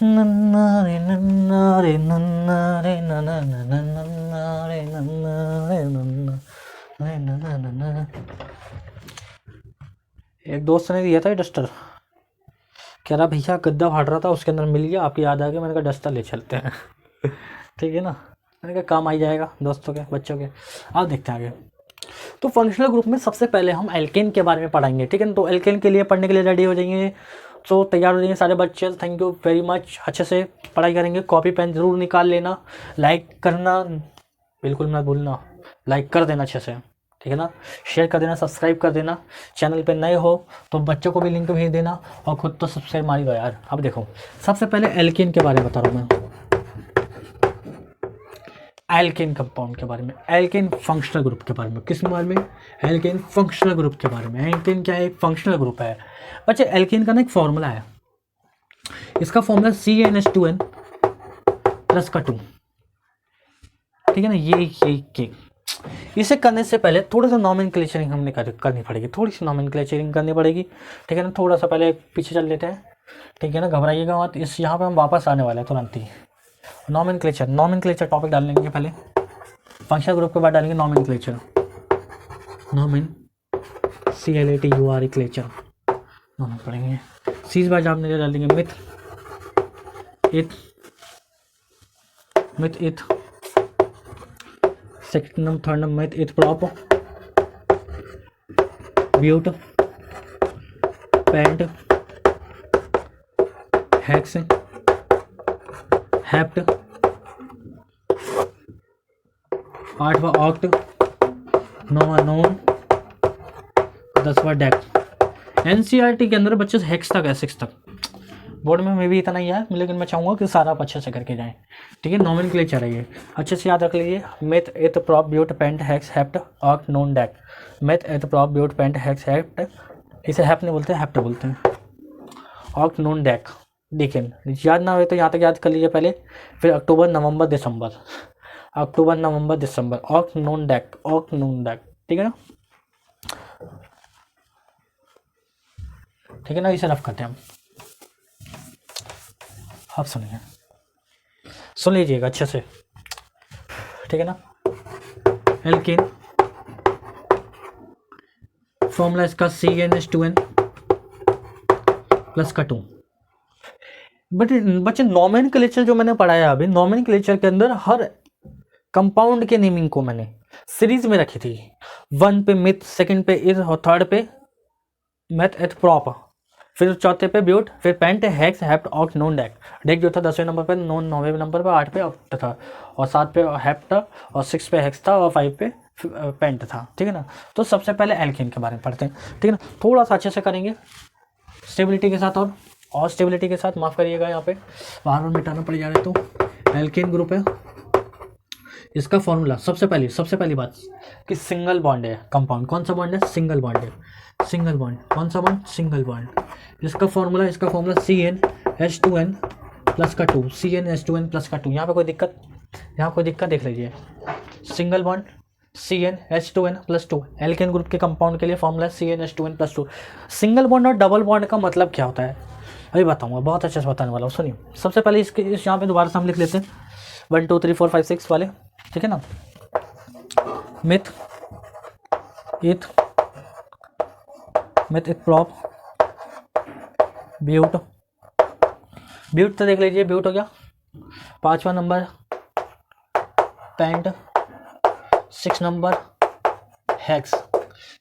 नन्ना रे नन्ना रे नन्ना रे नन्ना नन्ना रे नन्ना रे नन्ना रे नन्ना नन्ना। एक दोस्त ने दिया था डस्टर, कह रहा भैया गद्दा फाड़ रहा था उसके अंदर मिल गया, आपकी याद आ गई, मैंने कहा डस्टर ले चलते हैं ठीक है ना, मैंने कहा काम आ जाएगा दोस्तों के बच्चों के। अब देखते हैं आगे। तो फंक्शनल ग्रुप में सबसे पहले हम एल्केन के बारे में पढ़ाएंगे, ठीक है ना। तो एल्केन के लिए पढ़ने के लिए रेडी हो जाएंगे, तो तैयार हो जाएंगे सारे बच्चे। थैंक यू वेरी मच, अच्छे से पढ़ाई करेंगे, कॉपी पेन ज़रूर निकाल लेना, लाइक करना बिल्कुल मत भूलना, लाइक कर देना अच्छे से, ठीक है ना, शेयर कर देना, सब्सक्राइब कर देना, चैनल पे नए हो तो बच्चों को भी लिंक भेज देना, और खुद तो सब्सक्राइब मारी दो यार। अब देखो, सबसे पहले एल्केन के बारे में बता रहा हूँ मैं, एल्केन कंपाउंड के बारे में, एल्केन फंक्शनल ग्रुप के बारे में। किस बारे में? एल्केन फंक्शनल ग्रुप के बारे में। एल्केन क्या है? एक फंक्शनल ग्रुप है बच्चे। एल्केन का ना एक फॉर्मूला है, इसका फॉर्मूला CnH2n प्लस का 2, ठीक है ना। ये इसे करने से पहले थोड़ा सा नॉमेनक्लेचरिंग हमने करनी पड़ेगी, थोड़ी सी नॉमेनक्लेचरिंग करनी पड़ेगी, ठीक है ना। थोड़ा सा पहले पीछे चल लेते हैं, ठीक है ना, घबराइएगा मत, इस यहाँ पे हम वापस आने वाले हैं तुरंत ही। नॉमेनक्लेचर टॉपिक डाल लेंगे पहले, फंक्शनल ग्रुप के बाद डालेंगे नॉमेनक्लेचर, CLATURE क्लेचर दोनों पढ़ेंगे। सीज बार आपने डाल देंगे meth eth, second number third number meth eth prop, but pent hex hept, 8वां ऑक्ट, 9वां नोन, 10वां डेक। NCERT के अंदर बच्चे हेक्स तक है, 6 तक, बोर्ड में भी इतना ही है, लेकिन मैं चाहूँगा कि सारा आप अच्छे से करके जाएं, ठीक है। नॉमेनक्लेचर है ये, अच्छे से याद रख लीजिए। Meth eth prop but pent hex hept oct non dec. Meth eth prop but pent hex hept, इसे हेप्ट नहीं बोलते, हेप्ट बोलते हैं, ऑक्ट नोन डेक। देखिए याद ना हो तो यहाँ तक याद कर लीजिए पहले, फिर अक्टूबर नवंबर दिसंबर, ऑक्ट नोन डेक, ठीक है ना, ठीक है ना। इसे रफ करते हैं हम, आप सुनिए, सुन लीजिएगा अच्छे से, ठीक है ना। एल्केन फॉर्मूला इसका CnH2n प्लस का 2। बट बच्चे नॉमेनक्लेचर जो मैंने पढ़ाया अभी, नॉमेनक्लेचर के अंदर हर कंपाउंड के नेमिंग को मैंने सीरीज में रखी थी। 1 पे मिथ, सेकंड पे इथ, और थर्ड पे मेथ एथ प्रॉप, फिर चौथे पे ब्यूट, फिर paint hex hept oct non deck. Deck जो था 10वें नंबर पे, नोन 9वें नंबर पे, 8 पे ऑक्ट था, और 7 पे हेप्ट था, और 6 पे हेक्स था, और 5 पे पेंट था, ठीक है ना। तो सबसे पहले एल्केन के बारे में पढ़ते हैं, ठीक है ना। थोड़ा सा अच्छे से करेंगे, स्टेबिलिटी के साथ, और स्टेबिलिटी के साथ, माफ़ करिएगा यहाँ पे बार बार मिटाना पड़ जा रहा है। तो एल्केन ग्रुप है, इसका फॉर्मूला सबसे पहली बात कि सिंगल बॉन्ड है कंपाउंड। कौन सा बॉन्ड है? सिंगल बॉन्ड है, सिंगल बॉन्ड। कौन सा बॉन्ड? Single bond. इसका फॉर्मूला CnH2n प्लस का 2, CnH2n प्लस का 2। यहाँ पे कोई दिक्कत देख लीजिए, single bond CnH2n plus 2, alkane group के कंपाउंड के लिए formula CnH2n plus 2। Single bond और डबल बॉन्ड का मतलब क्या होता है अभी बताऊंगा, बहुत अच्छे से बताने वाला हूँ। सुनिए, सबसे पहले इस यहाँ पे दोबारा से हम लिख लेते हैं 1 2 3 4 5 6 वाले, ठीक है ना। मिथ इथ प्रॉप ब्यूट तो देख लीजिए, ब्यूट हो गया। 5वां नंबर पेंट, 6 नंबर हेक्स।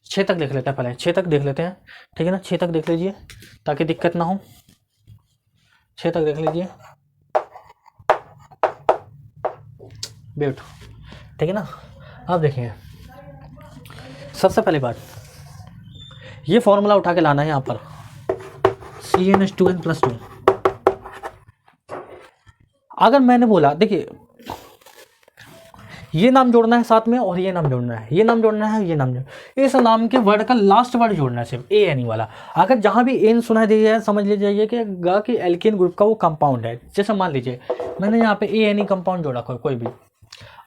6 तक देख लेते हैं पहले, 6 तक देख लेते हैं, ठीक है ना। 6 तक देख लीजिए ताकि दिक्कत ना हो, 6 तक देख लीजिए, ब्यूट, ठीक है ना। अब देखिए, सबसे पहली बात, ये फॉर्मूला उठा के लाना है यहाँ पर, CnH2n प्लस 2। अगर मैंने बोला, देखिए ये नाम जोड़ना है साथ में और ये नाम जोड़ना है, ये नाम जोड़ना है, ये नाम जोड़ना, इस नाम के वर्ड का लास्ट वर्ड जोड़ना है सिर्फ ए एन ई वाला। अगर जहाँ भी एन सुना दिया है समझ लीजिए कि एल्केन ग्रुप का वो कंपाउंड है। जैसे मान लीजिए मैंने यहाँ पे ए एन ई कंपाउंड जोड़ा, कोई भी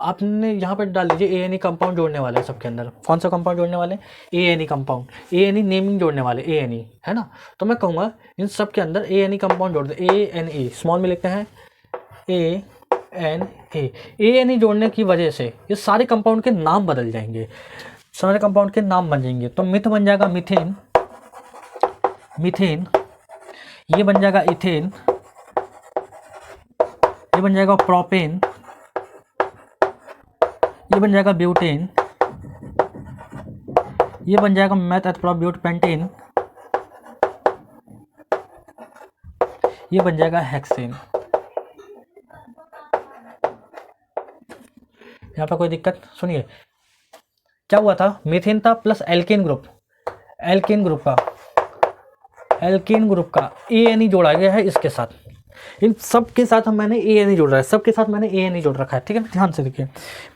आपने यहाँ पे डाल दीजिए ए एन ई कंपाउंड जोड़ने वाले हैं सबके अंदर। कौन सा कंपाउंड जोड़ने वाले? A N E compound, A N E naming जोड़ने वाले, ए एन ई है ना। तो मैं कहूँगा इन सब के अंदर ए एन ई कंपाउंड जोड़ दे, ए एन ई स्मॉल में लिखते हैं ए एन ए जोड़ने की वजह से ये सारे कंपाउंड के नाम बदल जाएंगे, सारे कंपाउंड के नाम बन जाएंगे। तो मिथ बन जाएगा मीथेन, मीथेन, ये बन जाएगा इथेन, ये बन जाएगा प्रोपेन, ये बन जाएगा ब्यूटेन, ये बन जाएगा मेथप्रोब्यूट पेंटेन, ये बन जाएगा हेक्सेन। यहाँ पर कोई दिक्कत? सुनिए क्या हुआ था, मीथेन था plus alkane group, alkane group का ए एन ई जोड़ा गया है इसके साथ, इन सब के साथ मैंने ए एन ई जोड़ रहा है, सबके साथ मैंने ए एन ई जोड़ रखा है, ठीक है। ध्यान से देखिए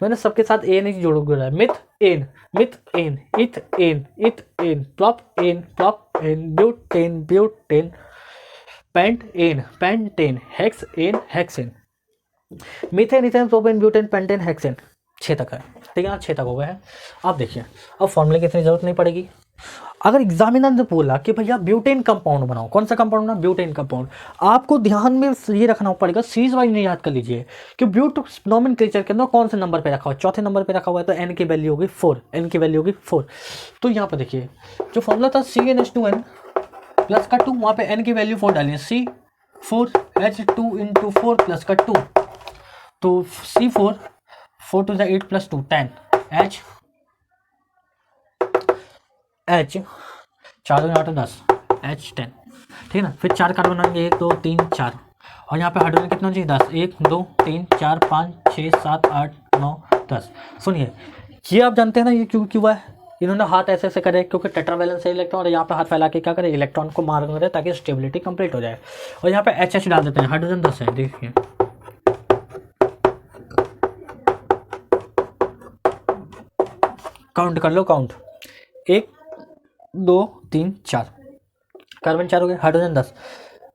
मैंने सबके साथ ए एन ई जोड़ रहा है। Meth ane, eth ane, prop ane, butane, pentane, hex ane, hexane, methane, ethane, propane, butane, pentane, hexane. 6 तक है, ठीक है ना, 6 तक हो गए हैं। अब देखिए अब फॉर्मूले की इतनी जरूरत नहीं पड़ेगी। अगर एग्जामिनर ने बोला कि भैया ब्यूटेन कंपाउंड बनाओ, कौन सा कंपाउंड बनाओ? Butane compound. आपको ध्यान में ये रखना पड़ेगा, सीरीज वाइज नहीं याद कर लीजिए कि ब्यूट नोमेनक्लेचर के अंदर कौन से नंबर पे रखा हुआ है। चौथे नंबर पे रखा हुआ है तो एन की वैल्यू होगी 4, एन की वैल्यू होगी 4। तो यहाँ पर देखिए जो फॉर्मूला था CnH2n प्लस का 2, वहाँ पे एन की वैल्यू 4 डालिए, C4H2 इंटू 4 प्लस का 2, तो C4 4 to 8 plus 2 10 H 4 2 8 10 H 10, ठीक है ना। फिर 4 कार्बन बनाएंगे, 1 2 3 4, और यहाँ पे हाइड्रोजन कितना चाहिए? 10, 1 2 3 4 5 6 7 8 9 10। सुनिए ये आप जानते हैं ना ये क्यों है? इन्होंने हाथ ऐसे ऐसे करे क्योंकि टेट्रावैलेंस है इलेक्ट्रॉन, और यहाँ पे हाथ फैला के क्या करे, इलेक्ट्रॉन को मार रहे ताकि स्टेबिलिटी कंप्लीट हो जाए। और यहाँ पे H डाल देते हैं, हाइड्रोजन 10 है, देखिए काउंट कर लो, काउंट 1 2 3 4, कार्बन 4 हो गए, हाइड्रोजन 10,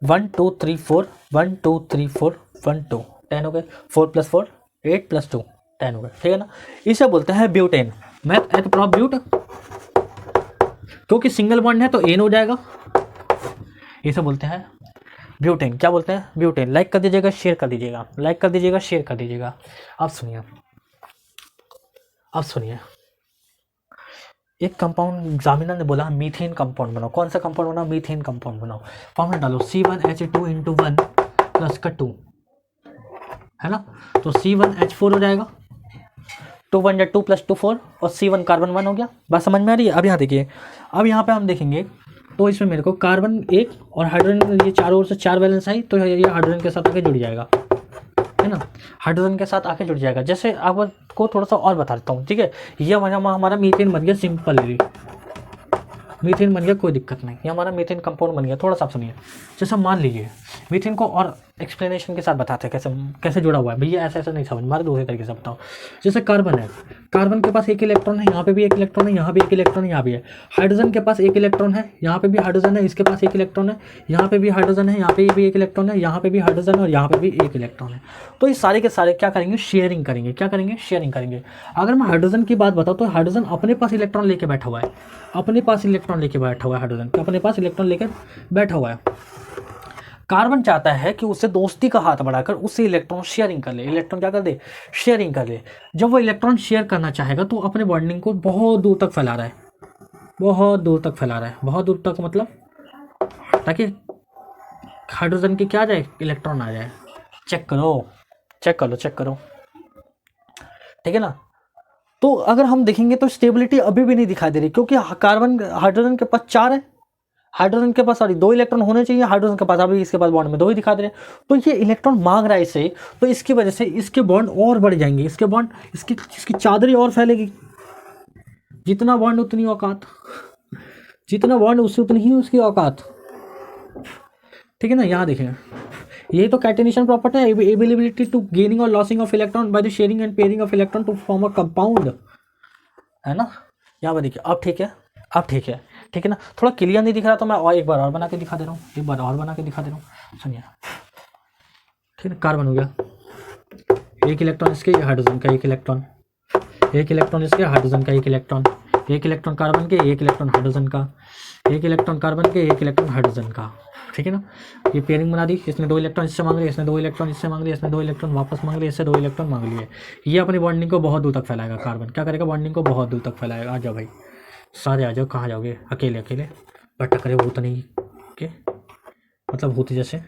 1 2 3 4 1 2 3 4 1 2 10 हो गए, 4 + 4 8 + 2 10 हो गए, ठीक है ना। इसे बोलते हैं ब्यूटेन, मेथप्रोब्यूट, क्योंकि सिंगल बॉन्ड है तो एन हो जाएगा, इसे बोलते हैं ब्यूटेन। क्या बोलते हैं? ब्यूटेन। लाइक कर दीजिएगा, शेयर कर दीजिएगा, लाइक कर दीजिएगा, शेयर कर दीजिएगा। अब सुनिए एक कंपाउंड एग्जामिनर ने बोला मीथेन कंपाउंड बनाओ, कौन सा कंपाउंड बनाओ? मीथेन कंपाउंड बनाओ। फॉर्मूला डालो C1H2 इंटू 1 प्लस का 2, है ना, तो C1H4 हो जाएगा, 2 1 2 + 2 4, और C1 कार्बन 1 हो गया। बात समझ में आ रही है? अब यहाँ देखिए, अब यहाँ पे हम देखेंगे तो इसमें मेरे को कार्बन 1 और हाइड्रोजन, ये चारों ओर से 4 वैलेंस आई, तो ये हाइड्रोजन के साथ आके जुड़ जाएगा, है ना, हाइड्रोजन के साथ आके जुड़ जाएगा। जैसे आपको थोड़ा सा और बता देता हूँ, ठीक है। ये हमारा मीथेन बन गया, सिंपल मीथेन बन गया, कोई दिक्कत नहीं, ये हमारा मीथेन कंपाउंड बन गया। थोड़ा सा सुनिए, जैसे मान लीजिए मीथेन को और एक्सप्लेनेशन के साथ बताते हैं कैसे जुड़ा हुआ है। भैया ऐसे नहीं समझ मारे, दूसरे तरीके से बताओ। जैसे कार्बन है, कार्बन के पास 1 इलेक्ट्रॉन है, यहाँ पे भी 1 इलेक्ट्रॉन है, यहाँ भी 1 इलेक्ट्रॉन है, यहाँ भी है। हाइड्रोजन के पास 1 इलेक्ट्रॉन है, यहाँ पे भी हाइड्रोजन है, इसके पास 1 इलेक्ट्रॉन है, यहाँ पे भी हाइड्रोजन है, यहाँ पे भी 1 इलेक्ट्रॉन है, यहाँ पे भी हाइड्रोजन है, और यहाँ पे भी 1 इलेक्ट्रॉन है। तो ये सारे के सारे क्या करेंगे? शेयरिंग करेंगे। क्या करेंगे? शेयरिंग करेंगे। अगर मैं हाइड्रोजन की बात बताऊँ तो हाइड्रोजन अपने पास इलेक्ट्रॉन लेके बैठा हुआ है, अपने पास इलेक्ट्रॉन लेके बैठा हुआ है, हाइड्रोजन अपने पास इलेक्ट्रॉन लेकर बैठा हुआ है। कार्बन चाहता है कि उससे दोस्ती का हाथ बढ़ाकर उससे इलेक्ट्रॉन शेयरिंग कर ले, इलेक्ट्रॉन क्या कर दे? शेयरिंग कर ले। जब वो इलेक्ट्रॉन शेयर करना चाहेगा तो अपने बॉन्डिंग को बहुत दूर तक फैला रहा है, बहुत दूर तक फैला रहा है, बहुत दूर तक मतलब ताकि हाइड्रोजन की क्या आ जाए? इलेक्ट्रॉन आ जाए। चेक करो, चेक कर लो, चेक करो, ठीक है ना। तो अगर हम देखेंगे तो स्टेबिलिटी अभी भी नहीं दिखाई दे रही, क्योंकि कार्बन हाइड्रोजन के पास 4 है, हाइड्रोजन के पास 2 इलेक्ट्रॉन होने चाहिए, हाइड्रोजन के पास अभी इसके पास बॉन्ड में 2 ही दिखा दे रहे हैं। तो ये इलेक्ट्रॉन मांग रहा है इसे, तो इसकी वजह से इसके बॉन्ड और बढ़ जाएंगे, इसके बॉन्ड, इसकी चादरी और फैलेगी। जितना बॉन्ड उतनी औकात, जितना बॉन्ड उससे उतनी ही उसकी औकात, ठीक है ना। यहाँ देखें यही तो कैटेनेशन प्रॉपर्टी है, एबिलिटी टू गेनिंग और losing of electron by the sharing and pairing of electron to form a compound, है ना। यहाँ पर देखिए अब ठीक है, अब ठीक है ना। थोड़ा क्लियर नहीं दिख रहा तो मैं और एक बार और बना के दिखा दे रहा हूँ, एक बार और बना के दिखा दे रहा हूँ, सुनिए। ठीक है, कार्बन हो गया, एक इलेक्ट्रॉन इसके, हाइड्रोजन का एक इलेक्ट्रॉन, एक इलेक्ट्रॉन इसके, हाइड्रोजन का एक इलेक्ट्रॉन, एक इलेक्ट्रॉन कार्बन के, एक इलेक्ट्रॉन हाइड्रोजन का, एक इलेक्ट्रॉन कार्बन के, एक इलेक्ट्रॉन हाइड्रोजन का। ठीक है ना, ये पेयरिंग बना दी, इसने 2 इलेक्ट्रॉन इससे मांग लिए, इसने 2 इलेक्ट्रॉन इससे मांग लिए, इसने 2 इलेक्ट्रॉन वापस मांग लिए, इससे 2 इलेक्ट्रॉन मांग लिए। ये अपनी बॉन्डिंग को बहुत दूर तक फैलाएगा। कार्बन क्या करेगा, बॉन्डिंग को बहुत दूर तक फैलाएगा। आ जाओ भाई सारे आ जाओ, कहाँ जाओगे अकेले अकेले, बट करे वो तो नहीं के मतलब होती जैसे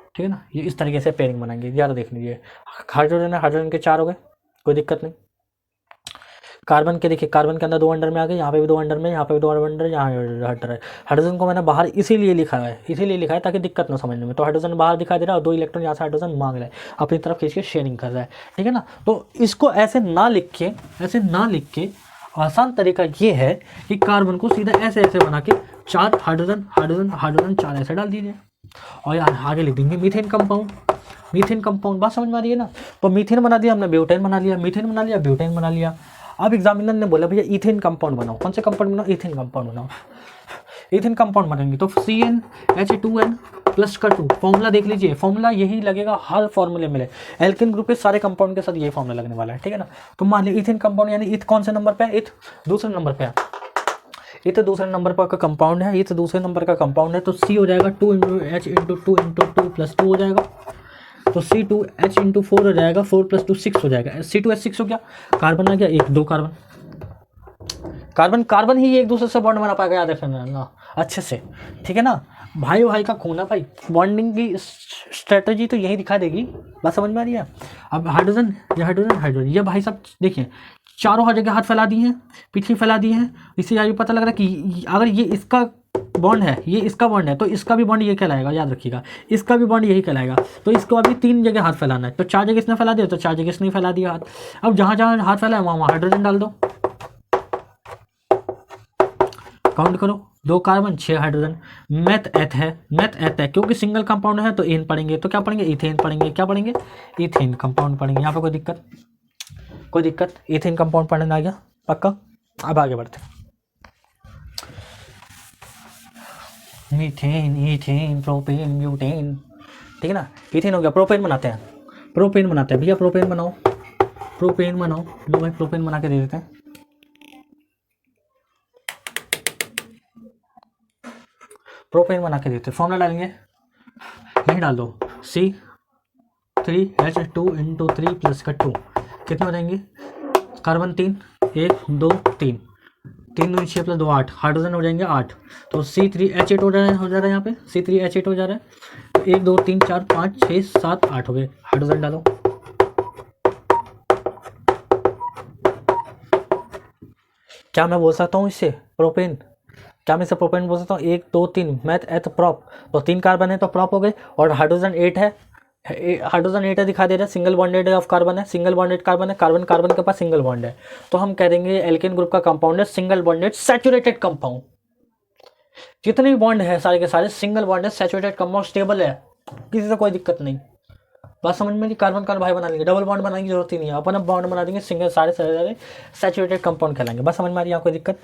ठीक है ना। ये इस तरीके से पेयरिंग बनाएंगे, ज़्यादा देख लीजिए। हाइड्रोजन है, हाइड्रोजन के 4 हो गए, कोई दिक्कत नहीं। कार्बन के देखिए, कार्बन के अंदर 2 अंडर में आ गए, यहाँ पे भी 2 अंडर में, यहाँ पे भी 2 अंडर, यहाँ अंडर है। हाइड्रोजन को मैंने बाहर इसीलिए लिखा है ताकि दिक्कत ना समझने में। तो हाइड्रोजन बाहर दिखाई दे रहा है और 2 इलेक्ट्रॉन यहाँ से हाइड्रोजन मांग रहा है, अपनी तरफ खींच के शेयरिंग कर रहा है। ठीक है ना, तो इसको ऐसे ना लिख के आसान तरीका ये है कि कार्बन को सीधा ऐसे बना के 4 हाइड्रोजन हाइड्रोजन हाइड्रोजन 4 ऐसे डाल दीजिए और यार आगे लिख देंगे मीथेन कंपाउंड। बात समझ में आ रही है ना। तो मीथेन बना दिया हमने, ब्यूटेन बना लिया, मीथेन बना लिया, ब्यूटेन बना लिया। अब एग्जामिनर ने बोला भैया इथेन कंपाउंड बनाओ। कौन से कंपाउंड बनाओ, इथेन कंपाउंड बनाओ। इथेन कंपाउंड बनेंगे तो CnH2n प्लस का 2 फॉर्मूला देख लीजिए, फॉर्मूला यही लगेगा हर फॉर्मूले में। एल्केन ग्रुप के सारे कंपाउंड के साथ यही फॉर्मूला लगने वाला है। ठीक है ना, तो मान लीजिए इथेन कंपाउंड यानी इथ कौन से नंबर पे है, इथ दूसरे नंबर पे है, इथ दूसरे नंबर पर का कंपाउंड है, इथ दूसरे नंबर का कंपाउंड है। तो C हो जाएगा 2 × H × 2 × 2 + 2 हो जाएगा। तो C2H × 4 हो जाएगा, 4 + 2 6 हो जाएगा। C2H6 हो गया, कार्बन आ गया, 1 2 कार्बन ही एक दूसरे से बॉन्ड बना पाएगा, याद रखना ना अच्छे से। ठीक है ना, भाई का खून है भाई, बॉन्डिंग की स्ट्रेटजी तो यही दिखा देगी। बात समझ में आ रही है। अब हाइड्रोजन ये भाई सब देखिए चारों हर जगह हाथ फैला दिए हैं, पीछे फैला दिए हैं। इससे ये पता लग रहा है कि अगर ये इसका बॉन्ड है, ये इसका बॉन्ड है, तो इसका भी बॉन्ड ये कहलाएगा, याद रखिएगा, इसका भी बॉन्ड यही कहलाएगा। तो इसको अभी 3 जगह हाथ फैलाना है। तो 4 जगह इसने फैला दिया, तो 4 जगह इसने फैला दिया हाथ। अब जहाँ जहाँ हाथ फैला है वहाँ हाइड्रोजन डाल दो, काउंट करो, 2 कार्बन 6 हाइड्रोजन। मैथ एथ है क्योंकि सिंगल कंपाउंड है तो एन पढ़ेंगे, तो क्या पढ़ेंगे, इथेन पढ़ेंगे। क्या पढ़ेंगे, इथेन कंपाउंड पढ़ेंगे। यहाँ पे कोई दिक्कत, इथेन कंपाउंड पढ़ने आ गया पक्का। अब आगे बढ़ते हैं, मीथेन, इथेन, प्रोपेन, ब्यूटेन। ठीक है ना, इथेन हो गया। प्रोपेन बनाते हैं भैया, प्रोपेन बनाओ। लो भाई प्रोपेन बना के दे देते हैं। प्रोपेन बना के देते हैं, फॉर्मूला डालेंगे, नहीं डाल दो, C3H2 × 3 + का 2 कितने हो जाएंगे, कार्बन 3 1 2 3 3 2 6 + 2 8 हाइड्रोजन हो जाएंगे 8। तो C3H8 हो जा रहा है यहाँ पे, C3H8 हो जा रहा है। तो 1 2 3 4 5 6 7 8 हो गए, हाइड्रोजन डालो। क्या मैं बोल सकता हूँ इससे प्रोपेन, क्या मैं इसे प्रोपेन बोल सकता हूँ, 1 2 3 मैथ एथ प्रॉप, तो 3 कार्बन है तो प्रॉप हो गए। और हाइड्रोजन 8 है, हाइड्रोजन 8 है दिखा दे रहा है, सिंगल बॉन्डेड ऑफ कार्बन है, सिंगल बॉन्डेड कार्बन है, कार्बन के पास सिंगल बॉन्ड है। तो हम कह देंगे एल्केन ग्रुप का कंपाउंड है सिंगल बॉन्डेड सैचुरेटेड कंपाउंड। जितने भी बॉन्ड है सारे के सारे single bonded saturated compound, stable है, किसी से कोई दिक्कत नहीं। बात समझ में, कार्बन भाई बना लेंगे, डबल बॉन्ड बनाने की जरूरत ही नहीं है, अपन अब बॉन्ड बना देंगे, सिंगल सारे सैचुरेटेड कंपाउंड कहलाएंगे। बस समझ में आ रही है, कोई दिक्कत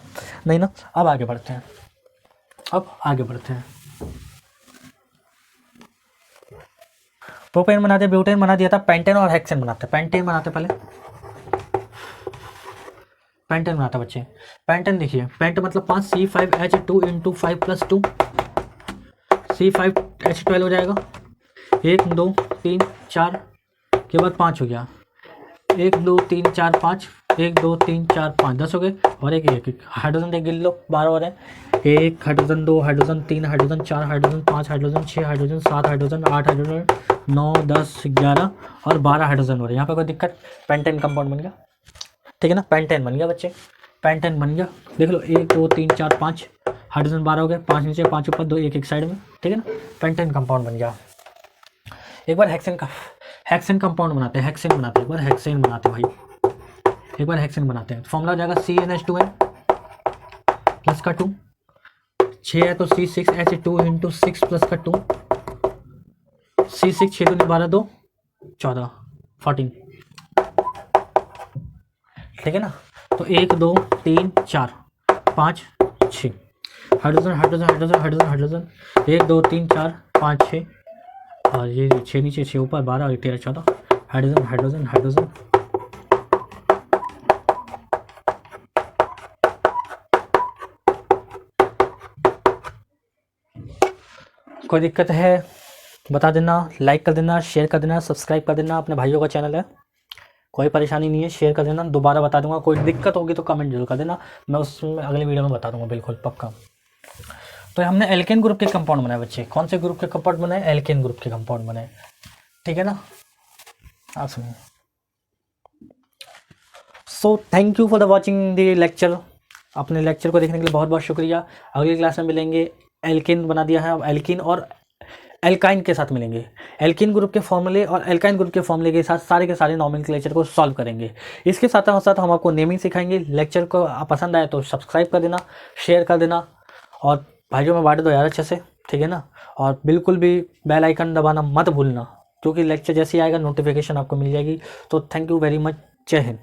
नहीं ना। अब आगे बढ़ते हैं, प्रोपेन बनाते, ब्यूटेन बना दिया था, पेंटेन और हेक्सेन बनाते। पेंटेन बनाते बच्चे। पेंटेन देखिए, पेंटेन मतलब 5 C5H2 × 5 + 2 C5H12 हो जाएगा। 1 2 3 4 के बाद 5 हो गया, 1 2 3 4 5 1 2 3 4 5 10 हो गए। और एक हाइड्रोजन देख गिन लो, 12 और है। 1 hydrogen, 2 hydrogen, 3 hydrogen, 4 hydrogen, 5 hydrogen, 6 hydrogen, 7 hydrogen, 8 hydrogen, 9 10 11 और 12 हाइड्रोजन हो रहे हैं। यहाँ पे कोई दिक्कत, पेंटेन कंपाउंड बन गया। ठीक है ना, पेंटेन बन गया बच्चे, पेंटेन बन गया। देख लो 1 2 3 4 5 हाइड्रोजन 12 हो गए, 5 नीचे 5 ऊपर, 2 एक साइड में। ठीक है ना, पेंटेन कंपाउंड बन गया। एक बार हेक्सेन कंपाउंड बनाते हैं, एक बार हेक्सेन बनाते हैं। फॉर्मूला हो जाएगा CnH2n प्लस का 2 6 है तो C6H2 इंटू 6 प्लस का 2, C6 6 2 12 2 14 14, ठीक है ना। तो 1 2 3 4 5 6 hydrogen hydrogen hydrogen hydrogen hydrogen 1 2 3 4 5 6, और ये 6 नीचे 6 ऊपर 12 और 13 14 हाइड्रोजन हाइड्रोजन हाइड्रोजन। कोई दिक्कत है बता देना, लाइक कर देना, शेयर कर देना, सब्सक्राइब कर देना, अपने भाइयों का चैनल है, कोई परेशानी नहीं है, शेयर कर देना। दोबारा बता दूंगा, कोई दिक्कत होगी तो कमेंट जरूर कर देना, मैं उसमें अगले वीडियो में बता दूंगा बिल्कुल पक्का। तो हमने एल्केन ग्रुप के कंपाउंड बनाए बच्चे, कौन से ग्रुप के कंपाउंड बनाए? एल्केन ग्रुप के कंपाउंड बनाए, ठीक है ना। आप सुनिए। So thank you for the watching the lecture. अपने लेक्चर को देखने के लिए बहुत बहुत शुक्रिया। अगली क्लास में मिलेंगे। एल्केन बना दिया है, अब एल्किन और एल्काइन के साथ मिलेंगे। एल्किन ग्रुप के फॉर्मूले और एल्काइन ग्रुप के फॉर्मूले के साथ सारे के सारे नॉमेनक्लेचर को सॉल्व करेंगे। इसके साथ साथ हम आपको नेमिंग सिखाएंगे। लेक्चर को पसंद आए तो सब्सक्राइब कर देना, शेयर कर देना, और भाइयों में बांट दो यार अच्छे से, ठीक है ना। और बिल्कुल भी बेल आइकन दबाना मत भूलना, क्योंकि लेक्चर जैसे ही आएगा नोटिफिकेशन आपको मिल जाएगी। तो थैंक यू वेरी मच, जय हिंद।